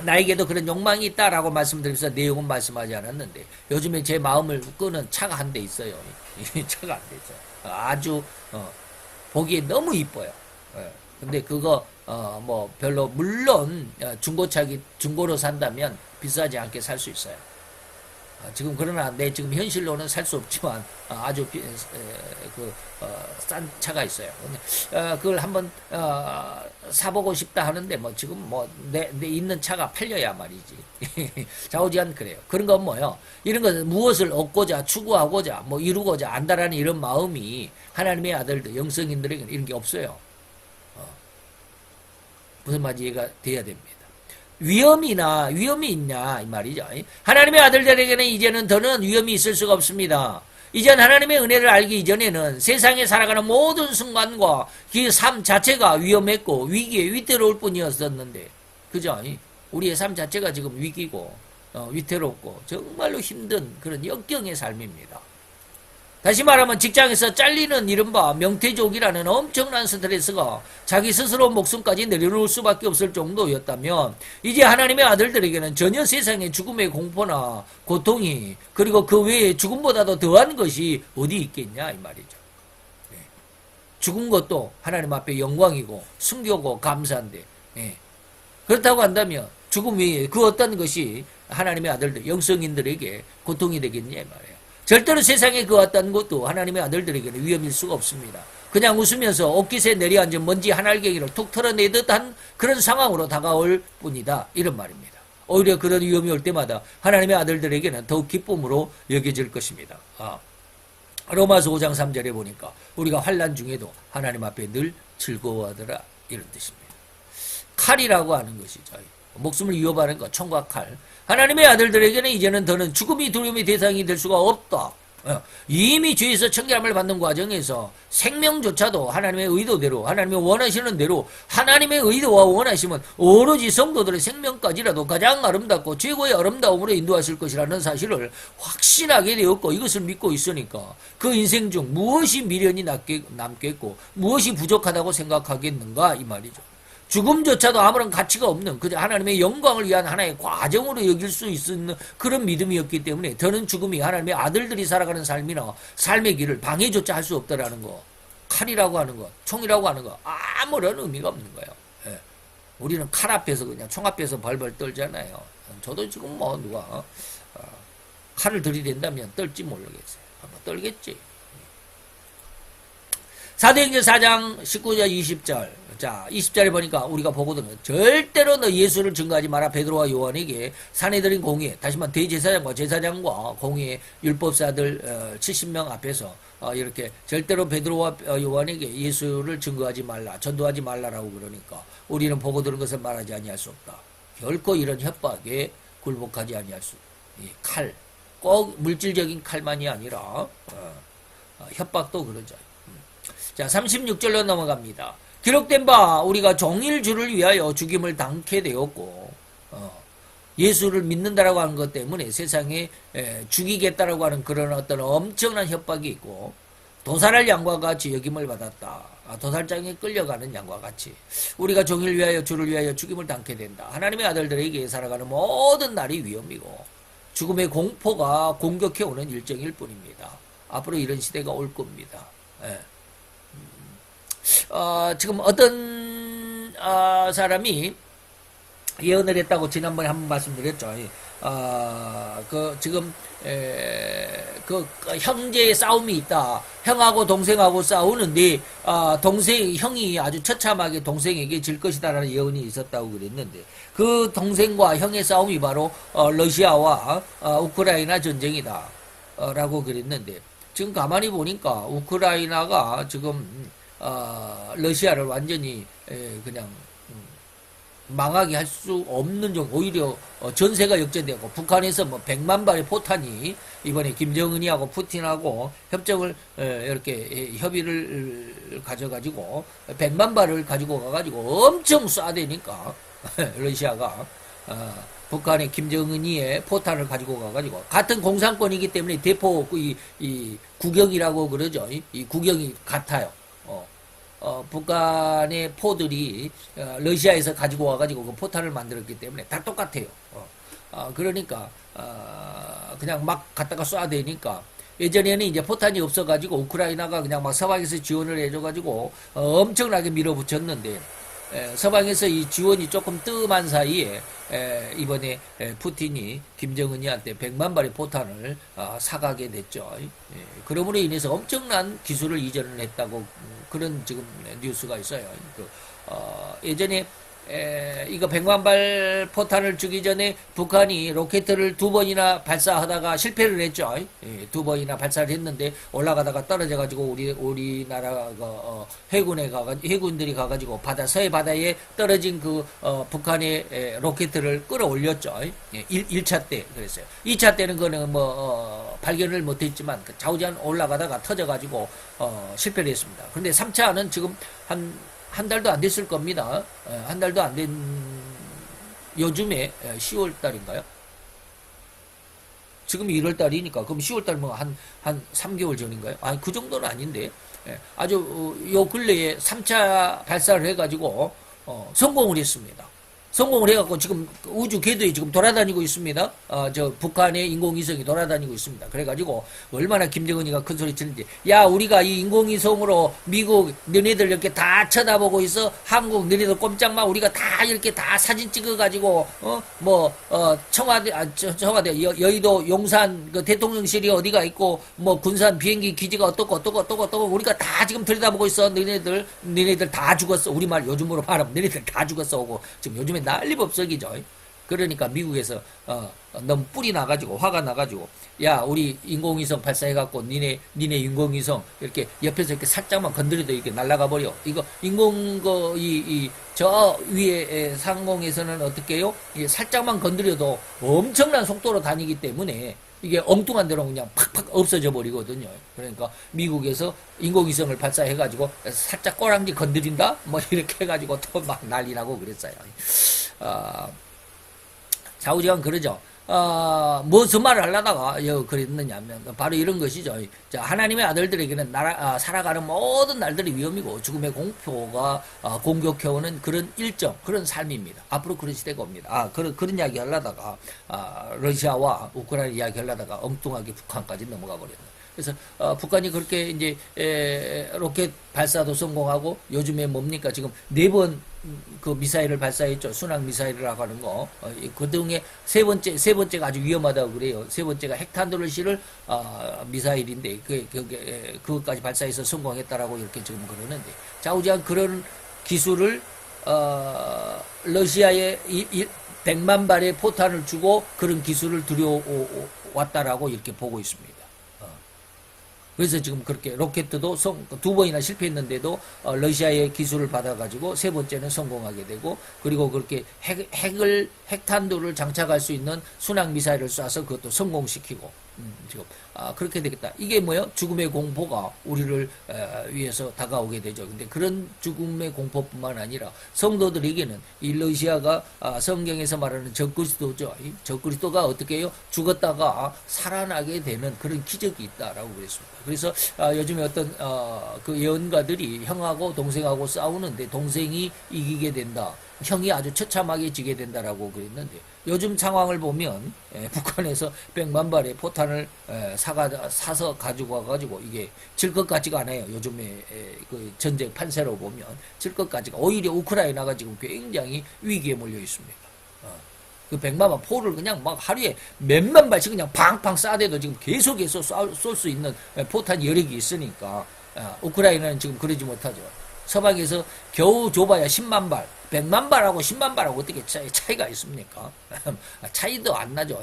[SPEAKER 1] 나에게도 그런 욕망이 있다라고 말씀드리면서 내용은 말씀하지 않았는데 요즘에 제 마음을 끄는 차가 한 대 있어요. 차가 한 대 있어요. 아주 보기에 너무 이뻐요. 근데 그거 뭐 별로 물론 중고로 산다면 비싸지 않게 살 수 있어요. 지금 그러나 내 지금 현실로는 살 수 없지만 아주 싼 차가 있어요. 그걸 한번 사보고 싶다 하는데 뭐 지금 뭐 내 있는 차가 팔려야 말이지. 좌우지간 그래요. 그런 건 뭐요? 이런 것은 무엇을 얻고자 추구하고자 뭐 이루고자 안다라는 이런 마음이 하나님의 아들들 영성인들에게는 이런 게 없어요. 무슨 말인지 이해가 돼야 됩니다. 위험이 있냐 이 말이죠. 하나님의 아들들에게는 이제는 더는 위험이 있을 수가 없습니다. 이젠 하나님의 은혜를 알기 이전에는 세상에 살아가는 모든 순간과 그 삶 자체가 위험했고 위기에 위태로울 뿐이었었는데 그죠? 우리의 삶 자체가 지금 위기고 위태롭고 정말로 힘든 그런 역경의 삶입니다. 다시 말하면 직장에서 잘리는 이른바 명태족이라는 엄청난 스트레스가 자기 스스로 목숨까지 내려놓을 수밖에 없을 정도였다면 이제 하나님의 아들들에게는 전혀 세상의 죽음의 공포나 고통이 그리고 그 외에 죽음보다도 더한 것이 어디 있겠냐 이 말이죠. 죽은 것도 하나님 앞에 영광이고 순교고 감사한데 그렇다고 한다면 죽음 외에 그 어떤 것이 하나님의 아들들 영성인들에게 고통이 되겠냐 이 말이에요. 절대로 세상에 그 어떤 것도 하나님의 아들들에게는 위험일 수가 없습니다. 그냥 웃으면서 옷깃에 내려앉은 먼지 한 알갱이를 툭 털어내듯 한 그런 상황으로 다가올 뿐이다. 이런 말입니다. 오히려 그런 위험이 올 때마다 하나님의 아들들에게는 더욱 기쁨으로 여겨질 것입니다. 로마서 5장 3절에 보니까 우리가 환난 중에도 하나님 앞에 늘 즐거워하더라 이런 뜻입니다. 칼이라고 하는 것이죠. 목숨을 위협하는 것, 총과 칼. 하나님의 아들들에게는 이제는 더는 죽음이 두려움의 대상이 될 수가 없다. 이미 주에서 청결함을 받는 과정에서 생명조차도 하나님의 의도대로 하나님의 원하시는 대로 하나님의 의도와 원하심은 오로지 성도들의 생명까지라도 가장 아름답고 최고의 아름다움으로 인도하실 것이라는 사실을 확신하게 되었고 이것을 믿고 있으니까 그 인생 중 무엇이 미련이 남겠고 무엇이 부족하다고 생각하겠는가 이 말이죠. 죽음조차도 아무런 가치가 없는 그저 하나님의 영광을 위한 하나의 과정으로 여길 수 있는 그런 믿음이었기 때문에 더는 죽음이 하나님의 아들들이 살아가는 삶이나 삶의 길을 방해조차 할 수 없다라는 거. 칼이라고 하는 것, 총이라고 하는 거 아무런 의미가 없는 거예요. 예. 우리는 칼 앞에서 그냥 총 앞에서 벌벌 떨잖아요. 저도 지금 뭐 누가 칼을 들이댄다면 떨지 모르겠어요. 뭐 떨겠지. 사도행전 4장 19절 20절. 자, 20절에 보니까 우리가 보거든요. 절대로 너 예수를 증거하지 마라. 베드로와 요한에게 사내들인 공회, 다시 말해 대제사장과 제사장과 공회 율법사들 70명 앞에서 이렇게 절대로 베드로와 요한에게 예수를 증거하지 말라. 전도하지 말라라고 그러니까 우리는 보고 들은 것을 말하지 아니할 수 없다. 결코 이런 협박에 굴복하지 아니할 수. 칼, 꼭 물질적인 칼만이 아니라 협박도 그러죠. 자, 36절로 넘어갑니다. 기록된 바 우리가 종일 주를 위하여 죽임을 당케 되었고 예수를 믿는다라고 하는 것 때문에 세상에 죽이겠다라고 하는 그런 어떤 엄청난 협박이 있고 도살할 양과 같이 여김을 받았다. 도살장에 끌려가는 양과 같이 우리가 종일 위하여 주를 위하여 죽임을 당케 된다. 하나님의 아들들에게 살아가는 모든 날이 위험이고 죽음의 공포가 공격해 오는 일정일 뿐입니다. 앞으로 이런 시대가 올 겁니다. 예. 지금 어떤 사람이 예언을 했다고 지난번에 한번 말씀드렸죠. 지금 그 형제의 싸움이 있다. 형하고 동생하고 싸우는데 형이 아주 처참하게 동생에게 질 것이다라는 예언이 있었다고 그랬는데 그 동생과 형의 싸움이 바로 러시아와 우크라이나 전쟁이다 라고 그랬는데 지금 가만히 보니까 우크라이나가 지금 러시아를 완전히 그냥 망하게 할 수 없는 정도 오히려 전세가 역전되고 북한에서 뭐 100만 발의 포탄이 이번에 김정은이하고 푸틴하고 협정을 이렇게 협의를 가져가지고 100만 발을 가지고 가가지고 엄청 쏴대니까 러시아가 북한의 김정은이의 포탄을 가지고 가가지고 같은 공산권이기 때문에 대포 이 구경이라고 그러죠. 이 구경이 같아요. 북한의 포들이 러시아에서 가지고 와가지고 그 포탄을 만들었기 때문에 다 똑같아요. 그러니까 그냥 막 갖다가 쏴대니까 예전에는 이제 포탄이 없어가지고 우크라이나가 그냥 막 서방에서 지원을 해줘가지고 엄청나게 밀어붙였는데 서방에서 이 지원이 조금 뜸한 사이에 이번에 푸틴이 김정은이한테 100만 발의 포탄을 사가게 됐죠. 그러므로 인해서 엄청난 기술을 이전을 했다고 그런 지금 뉴스가 있어요. 예전에 이거 100만 발 포탄을 주기 전에 북한이 로켓을 2번이나 발사하다가 실패를 했죠. 2번이나 발사를 했는데 올라가다가 떨어져가지고 우리나라가 해군들이 가가지고 서해 바다에 떨어진 그 북한의 로켓을 끌어올렸죠. 1차 때 그랬어요. 2차 때는 그거는 발견을 못했지만 좌우지간 올라가다가 터져가지고 실패를 했습니다. 그런데 3차는 지금 한 달도 안 됐을 겁니다. 한 달도 안 된 요즘에 10월 달인가요? 지금 1월 달이니까 그럼 10월 달 한 3개월 전인가요? 아니 그 정도는 아닌데 아주 요 근래에 3차 발사를 해가지고 성공을 했습니다. 성공을 해갖고 지금 우주 궤도에 지금 돌아다니고 있습니다. 저 북한의 인공위성이 돌아다니고 있습니다. 그래가지고 얼마나 김정은이가 큰 소리 치는지, 야 우리가 이 인공위성으로 미국 너네들 이렇게 다 쳐다보고 있어. 한국 너네들 꼼짝마. 우리가 다 이렇게 다 사진 찍어가지고 청와대 여의도 용산 그 대통령실이 어디가 있고 뭐 군산 비행기 기지가 어떻고 우리가 다 지금 들여다보고 있어. 너네들 다 죽었어. 우리말 요즘으로 말하면 너네들 다 죽었어. 오고 지금 요즘에 난리법석이죠. 그러니까 미국에서 너무 뿔이 나가지고 화가 나가지고 야 우리 인공위성 발사해갖고 니네 인공위성 이렇게 옆에서 이렇게 살짝만 건드려도 이렇게 날아가 버려. 이거 저 위에 상공에서는 어떻게 해요? 살짝만 건드려도 엄청난 속도로 다니기 때문에 이게 엉뚱한 대로 그냥 팍팍 없어져 버리거든요. 그러니까 미국에서 인공위성을 발사해가지고 살짝 꼬랑지 건드린다? 뭐 이렇게 해가지고 또 막 난리 나고 그랬어요. 좌우지간 그러죠. 무슨 말을 하려다가 그랬느냐면 바로 이런 것이죠. 자, 하나님의 아들들에게는 살아가는 모든 날들이 위험이고 죽음의 공포가 공격해오는 그런 일정, 그런 삶입니다. 앞으로 그런 시대가 옵니다. 그런 이야기 하려다가 러시아와 우크라이나 이야기 하려다가 엉뚱하게 북한까지 넘어가 버렸네. 그래서 북한이 그렇게 이제 로켓 발사도 성공하고 요즘에 뭡니까 지금 4번 그 미사일을 발사했죠. 순항 미사일이라고 하는 거. 그 중에 세 번째가 아주 위험하다고 그래요. 세 번째가 핵탄두를 실을 미사일인데 그것까지 발사해서 성공했다라고 이렇게 지금 그러는데 좌우지간 그런 기술을 러시아에 100만 발의 포탄을 주고 그런 기술을 들여왔다라고 이렇게 보고 있습니다. 그래서 지금 그렇게 로켓도 2번이나 실패했는데도 러시아의 기술을 받아가지고 세 번째는 성공하게 되고 그리고 그렇게 핵탄두를 장착할 수 있는 순항 미사일을 쏴서 그것도 성공시키고 지금 그렇게 되겠다. 이게 뭐예요? 죽음의 공포가 우리를 위해서 다가오게 되죠. 근데 그런 죽음의 공포뿐만 아니라 성도들에게는 이 러시아가 성경에서 말하는 적그리스도죠. 적그리스도가 어떻게 해요? 죽었다가 살아나게 되는 그런 기적이 있다라고 그랬습니다. 그래서 요즘에 어떤 그 예언가들이 형하고 동생하고 싸우는데 동생이 이기게 된다. 형이 아주 처참하게 지게 된다라고 그랬는데 요즘 상황을 보면 북한에서 100만 발의 포탄을 사서 가지고 와가지고 이게 질 것 같지가 않아요. 요즘에 그 전쟁 판세로 보면 질 것 같지가 오히려 우크라이나가 지금 굉장히 위기에 몰려 있습니다. 그 100만 발 포를 그냥 막 하루에 몇만 발씩 그냥 팡팡 쏴대도 지금 계속해서 쏠 수 있는 포탄 여력이 있으니까 우크라이나는 지금 그러지 못하죠. 서방에서 겨우 줘봐야 10만 발, 100만 발하고 10만 발하고 어떻게 차이가 있습니까? 차이도 안 나죠.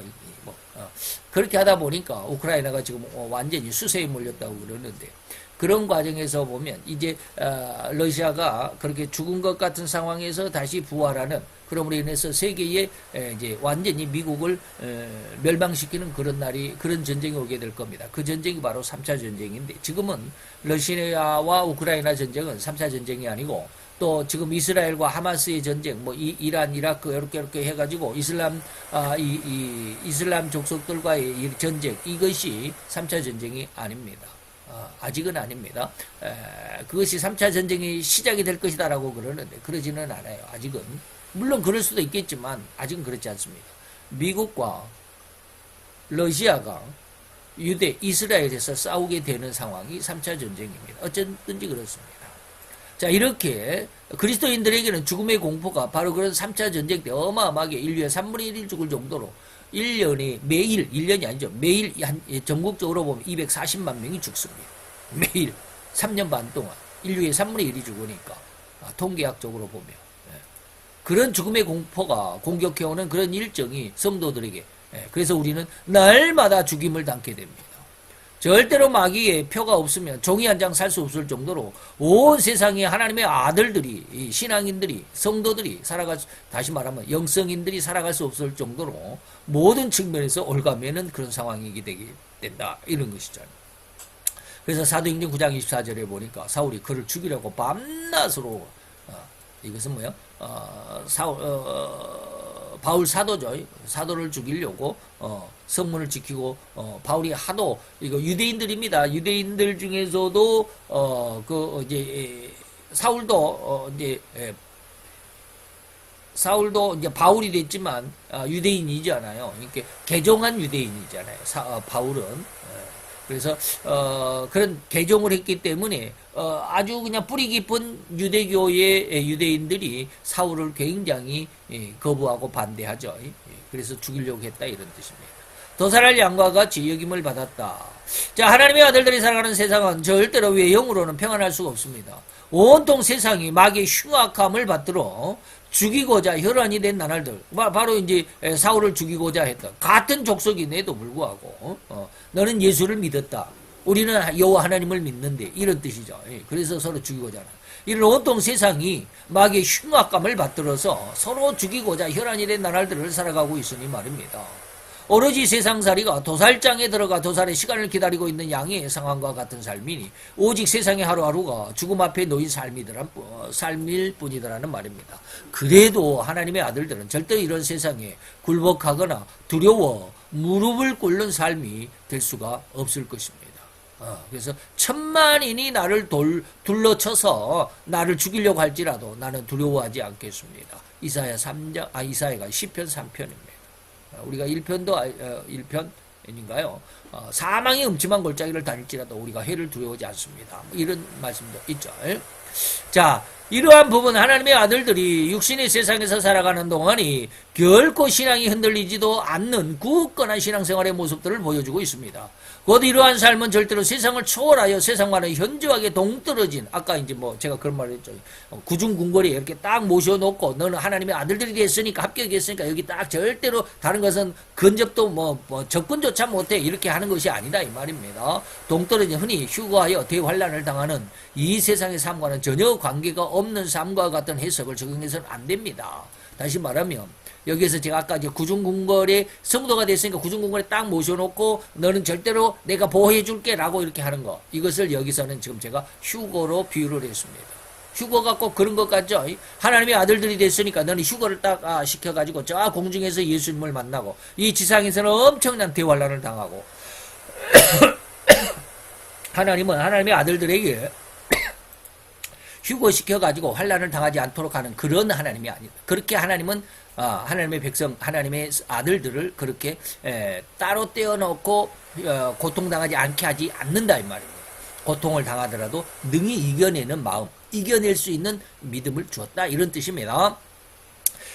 [SPEAKER 1] 그렇게 하다 보니까 우크라이나가 지금 완전히 수세에 몰렸다고 그러는데 그런 과정에서 보면 이제 러시아가 그렇게 죽은 것 같은 상황에서 다시 부활하는 그럼으로 인해서 세계에 이제 완전히 미국을 멸망시키는 그런 전쟁이 오게 될 겁니다. 그 전쟁이 바로 3차 전쟁인데 지금은 러시아와 우크라이나 전쟁은 3차 전쟁이 아니고 또 지금 이스라엘과 하마스의 전쟁, 뭐 이란, 이라크 이렇게 해가지고 이슬람 족속들과의 이 전쟁 이것이 3차 전쟁이 아닙니다. 아직은 아닙니다. 그것이 3차 전쟁이 시작이 될 것이다라고 그러는데 그러지는 않아요. 아직은. 물론 그럴 수도 있겠지만 아직은 그렇지 않습니다. 미국과 러시아가 이스라엘에서 싸우게 되는 상황이 3차 전쟁입니다. 어쨌든지 그렇습니다. 자, 이렇게 그리스도인들에게는 죽음의 공포가 바로 그런 3차 전쟁 때 어마어마하게 인류의 3분의 1이 죽을 정도로 1년이 아니죠. 매일 전국적으로 보면 240만 명이 죽습니다. 매일 3년 반 동안 인류의 3분의 1이 죽으니까 통계학적으로 보면 그런 죽음의 공포가 공격해오는 그런 일정이 성도들에게 그래서 우리는 날마다 죽임을 당게 됩니다. 절대로 마귀의 표가 없으면 종이 한 장 살 수 없을 정도로 온 세상에 하나님의 아들들이 신앙인들이 성도들이 다시 말하면 영성인들이 살아갈 수 없을 정도로 모든 측면에서 올가매는 그런 상황이 되게 된다 이런 것이잖아요. 그래서 사도행전 9장 24절에 보니까 사울이 그를 죽이려고 밤낮으로 이것은 뭐야? 바울 사도죠. 사도를 죽이려고 성문을 지키고 바울이 하도 이거 유대인들입니다. 유대인들 중에서도 사울도 이제 바울이 됐지만 유대인이잖아요. 이렇게 개종한 유대인이잖아요. 바울은. 그래서 그런 개종을 했기 때문에 아주 그냥 뿌리 깊은 유대교의 유대인들이 사울을 굉장히 거부하고 반대하죠. 그래서 죽이려고 했다 이런 뜻입니다. 도살할 양과 같이 여김을 받았다. 자, 하나님의 아들들이 살아가는 세상은 절대로 외형으로는 평안할 수가 없습니다. 온통 세상이 마귀의 흉악함을 받들어 죽이고자 혈안이 된 나날들 바로 이제 사울을 죽이고자 했던 같은 족속임에도 불구하고 너는 예수를 믿었다. 우리는 여호와 하나님을 믿는데 이런 뜻이죠. 그래서 서로 죽이고자 하는 이런 온통 세상이 마귀의 흉악감을 받들어서 서로 죽이고자 혈안이 된 나날들을 살아가고 있으니 말입니다. 오로지 세상살이가 도살장에 들어가 도살의 시간을 기다리고 있는 양의 상황과 같은 삶이니 오직 세상의 하루하루가 죽음 앞에 놓인 삶일 뿐이더라는 말입니다. 그래도 하나님의 아들들은 절대 이런 세상에 굴복하거나 두려워 무릎을 꿇는 삶이 될 수가 없을 것입니다. 그래서 천만인이 나를 둘러쳐서 나를 죽이려고 할지라도 나는 두려워하지 않겠습니다. 이사야가 시편 3편입니다. 우리가 1편인가요? 사망의 음침한 골짜기를 다닐지라도 우리가 해를 두려워하지 않습니다. 이런 말씀도 있죠. 자, 이러한 부분 하나님의 아들들이 육신의 세상에서 살아가는 동안이 결코 신앙이 흔들리지도 않는 굳건한 신앙생활의 모습들을 보여주고 있습니다. 곧 이러한 삶은 절대로 세상을 초월하여 세상과는 현저하게 동떨어진, 아까 이제 제가 그런 말을 했죠. 구중궁궐에 이렇게 딱 모셔놓고 너는 하나님의 아들들이 됐으니까 합격했으니까 여기 딱 절대로 다른 것은 근접도 접근조차 못해 이렇게 하는 것이 아니다 이 말입니다. 동떨어진 흔히 휴거하여 대환란을 당하는 이 세상의 삶과는 전혀 관계가 없는 삶과 같은 해석을 적용해서는 안 됩니다. 다시 말하면 여기에서 제가 아까 이제 구중궁궐에 성도가 됐으니까 구중궁궐에 딱 모셔놓고 너는 절대로 내가 보호해줄게 라고 이렇게 하는 거, 이것을 여기서는 지금 제가 휴거로 비유를 했습니다. 휴거가 꼭 그런 것 같죠? 하나님의 아들들이 됐으니까 너는 휴거를 딱 시켜가지고 저 공중에서 예수님을 만나고 이 지상에서는 엄청난 대환란을 당하고 하나님은 하나님의 아들들에게 휴거시켜가지고 환란을 당하지 않도록 하는 그런 하나님이 아니다. 그렇게 하나님은 하나님의 백성, 하나님의 아들들을 그렇게 따로 떼어놓고 고통당하지 않게 하지 않는다 이 말입니다. 고통을 당하더라도 능히 이겨내는 마음, 이겨낼 수 있는 믿음을 주었다 이런 뜻입니다.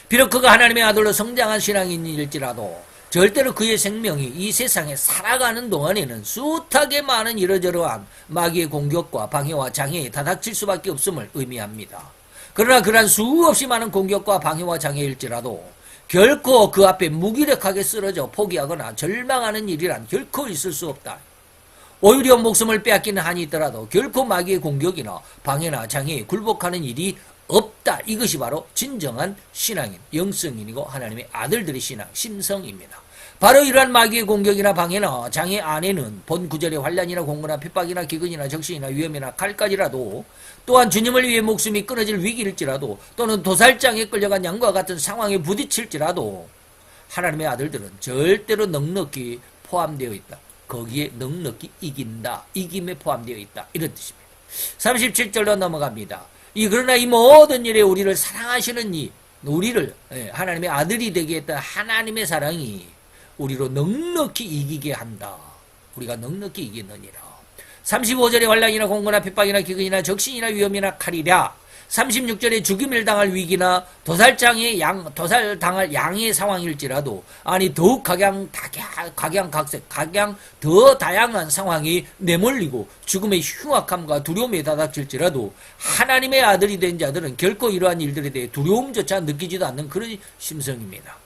[SPEAKER 1] 비록 그가 하나님의 아들로 성장한 신앙인일지라도 절대로 그의 생명이 이 세상에 살아가는 동안에는 숱하게 많은 이러저러한 마귀의 공격과 방해와 장애에 다닥칠 수밖에 없음을 의미합니다. 그러나 그러한 수없이 많은 공격과 방해와 장애일지라도 결코 그 앞에 무기력하게 쓰러져 포기하거나 절망하는 일이란 결코 있을 수 없다. 오히려 목숨을 빼앗기는 한이 있더라도 결코 마귀의 공격이나 방해나 장애에 굴복하는 일이 없다. 이것이 바로 진정한 신앙인, 영성인이고 하나님의 아들들의 신앙, 심성입니다. 바로 이러한 마귀의 공격이나 방해나 장애 안에는 본 구절의 환난이나 공고나 핍박이나 기근이나 적신이나 위험이나 칼까지라도 또한 주님을 위해 목숨이 끊어질 위기일지라도 또는 도살장에 끌려간 양과 같은 상황에 부딪힐지라도 하나님의 아들들은 절대로 넉넉히 포함되어 있다. 거기에 넉넉히 이긴다. 이김에 포함되어 있다. 이런 뜻입니다. 37절로 넘어갑니다. 그러나 이 모든 일에 우리를 사랑하시는 우리를 하나님의 아들이 되게 했던 하나님의 사랑이 우리로 넉넉히 이기게 한다. 우리가 넉넉히 이기느니라. 35절에 환난이나 공고나 핍박이나 기근이나 적신이나 위험이나 칼이랴. 36절에 죽임을 당할 위기나 도살당할 양의 상황일지라도 더욱 각양 더 다양한 상황이 내몰리고 죽음의 흉악함과 두려움에 다닥칠지라도 하나님의 아들이 된 자들은 결코 이러한 일들에 대해 두려움조차 느끼지도 않는 그런 심성입니다.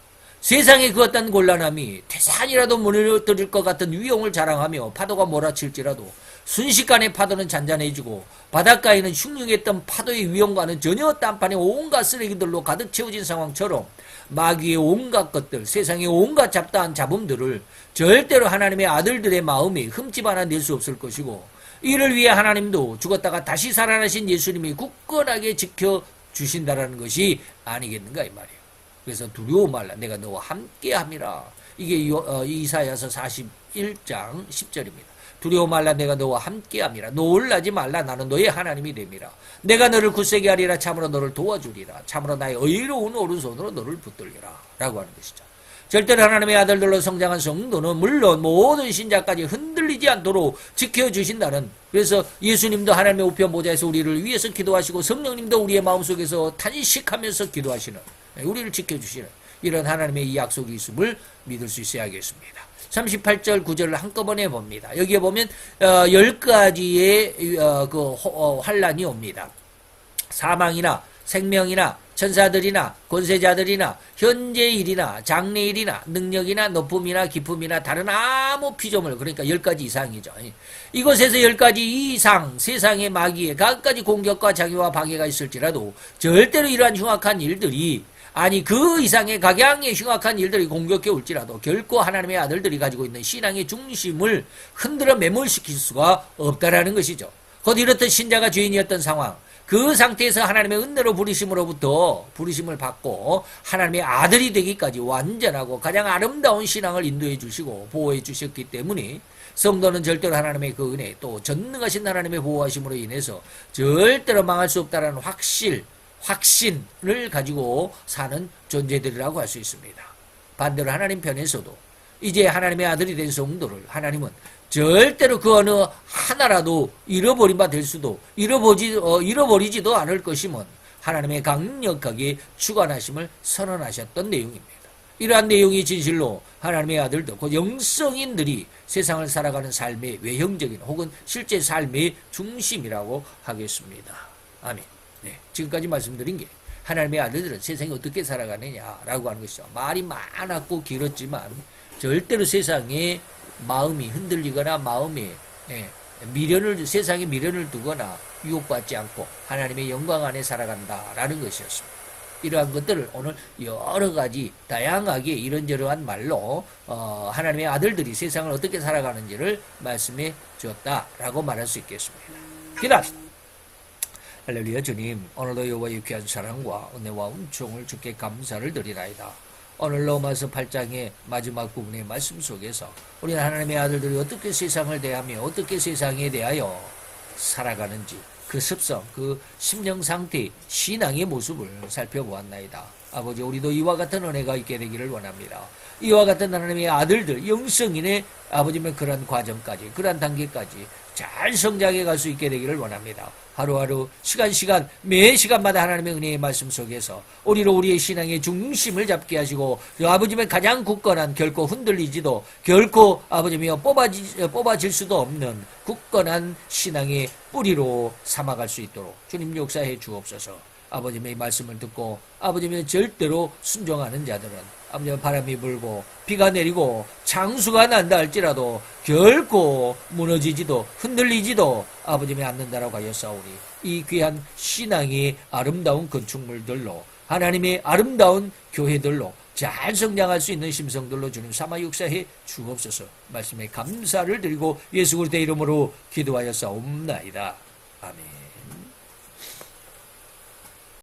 [SPEAKER 1] 세상에 그 어떤 곤란함이 태산이라도 무너뜨릴 것 같은 위용을 자랑하며 파도가 몰아칠지라도 순식간에 파도는 잔잔해지고 바닷가에는 흉흉했던 파도의 위험과는 전혀 딴판에 온갖 쓰레기들로 가득 채워진 상황처럼 마귀의 온갖 것들, 세상의 온갖 잡다한 잡음들을 절대로 하나님의 아들들의 마음에 흠집 하나 낼 수 없을 것이고 이를 위해 하나님도 죽었다가 다시 살아나신 예수님이 굳건하게 지켜주신다라는 것이 아니겠는가 이 말이에요. 그래서 두려워 말라 내가 너와 함께함이라. 이게 이사야서 41장 10절입니다. 두려워 말라 내가 너와 함께함이라. 놀라지 말라 나는 너의 하나님이 됨이라. 내가 너를 굳세게 하리라. 참으로 너를 도와주리라. 참으로 나의 의로운 오른손으로 너를 붙들리라. 라고 하는 것이죠. 절대로 하나님의 아들들로 성장한 성도는 물론 모든 신자까지 흔들리지 않도록 지켜주신다는, 그래서 예수님도 하나님의 우편 보좌에서 우리를 위해서 기도하시고 성령님도 우리의 마음속에서 탄식하면서 기도하시는, 우리를 지켜주시는 이런 하나님의 이 약속이 있음을 믿을 수 있어야겠습니다. 38절 9절을 한꺼번에 봅니다. 여기에 보면 10가지의 환란이 옵니다. 사망이나 생명이나 천사들이나 권세자들이나 현재의 일이나 장래일이나 능력이나 높음이나 기품이나 다른 아무 피조물, 그러니까 10가지 이상이죠. 이곳에서 10가지 이상 세상의 마귀의 각가지 공격과 장애와 방해가 있을지라도 절대로 이러한 흉악한 일들이 아니 그 이상의 각양의 흉악한 일들이 공격해 올지라도 결코 하나님의 아들들이 가지고 있는 신앙의 중심을 흔들어 매몰시킬 수가 없다라는 것이죠. 곧 이렇듯 신자가 죄인이었던 상황, 그 상태에서 하나님의 은혜로 부르심으로부터 부르심을 받고 하나님의 아들이 되기까지 완전하고 가장 아름다운 신앙을 인도해 주시고 보호해 주셨기 때문에 성도는 절대로 하나님의 그 은혜 또 전능하신 하나님의 보호하심으로 인해서 절대로 망할 수 없다는 확신을 가지고 사는 존재들이라고 할 수 있습니다. 반대로 하나님 편에서도 이제 하나님의 아들이 된 성도를 하나님은 절대로 그 어느 하나라도 잃어버린 바 될 수도 잃어버리지도 않을 것임은 하나님의 강력하게 주관하심을 선언하셨던 내용입니다. 이러한 내용이 진실로 하나님의 아들들, 곧 영성인들이 세상을 살아가는 삶의 외형적인 혹은 실제 삶의 중심이라고 하겠습니다. 아멘. 네, 지금까지 말씀드린 게 하나님의 아들들은 세상에 어떻게 살아가느냐라고 하는 것이죠. 말이 많았고 길었지만 절대로 세상에 마음이 흔들리거나 마음에 세상에 미련을 두거나 유혹받지 않고 하나님의 영광 안에 살아간다라는 것이었습니다. 이러한 것들을 오늘 여러 가지 다양하게 이런저러한 말로 하나님의 아들들이 세상을 어떻게 살아가는지를 말씀해 주었다라고 말할 수 있겠습니다. 기도합시다. 할렐루야. 주님, 오늘도 여호와의 유쾌한 사랑과 은혜와 은총을 주께 감사를 드리나이다. 오늘 로마서 8장의 마지막 부분의 말씀 속에서 우리 하나님의 아들들이 어떻게 세상을 대하며 어떻게 세상에 대하여 살아가는지 그 습성, 그 심령 상태, 신앙의 모습을 살펴보았나이다. 아버지, 우리도 이와 같은 은혜가 있게 되기를 원합니다. 이와 같은 하나님의 아들들, 영성인의 아버지의 그러한 과정까지, 그러한 단계까지 잘 성장해 갈 수 있게 되기를 원합니다. 하루하루 시간 매 시간마다 하나님의 은혜의 말씀 속에서 우리로 우리의 신앙의 중심을 잡게 하시고 아버지의 가장 굳건한 결코 흔들리지도 결코 아버지며 뽑아질 수도 없는 굳건한 신앙의 뿌리로 삼아갈 수 있도록 주님 역사해 주옵소서. 아버지의 말씀을 듣고 아버지의 절대로 순종하는 자들은 아버지의 바람이 불고 비가 내리고 창수가 난다 할지라도 결코 무너지지도 흔들리지도 아버지의 않는다라고 하였사오니 이 귀한 신앙의 아름다운 건축물들로 하나님의 아름다운 교회들로 잘 성장할 수 있는 심성들로 주님 삼아 역사해 주옵소서. 말씀에 감사를 드리고 예수 그리스도의 이름으로 기도하였사옵나이다. 아멘.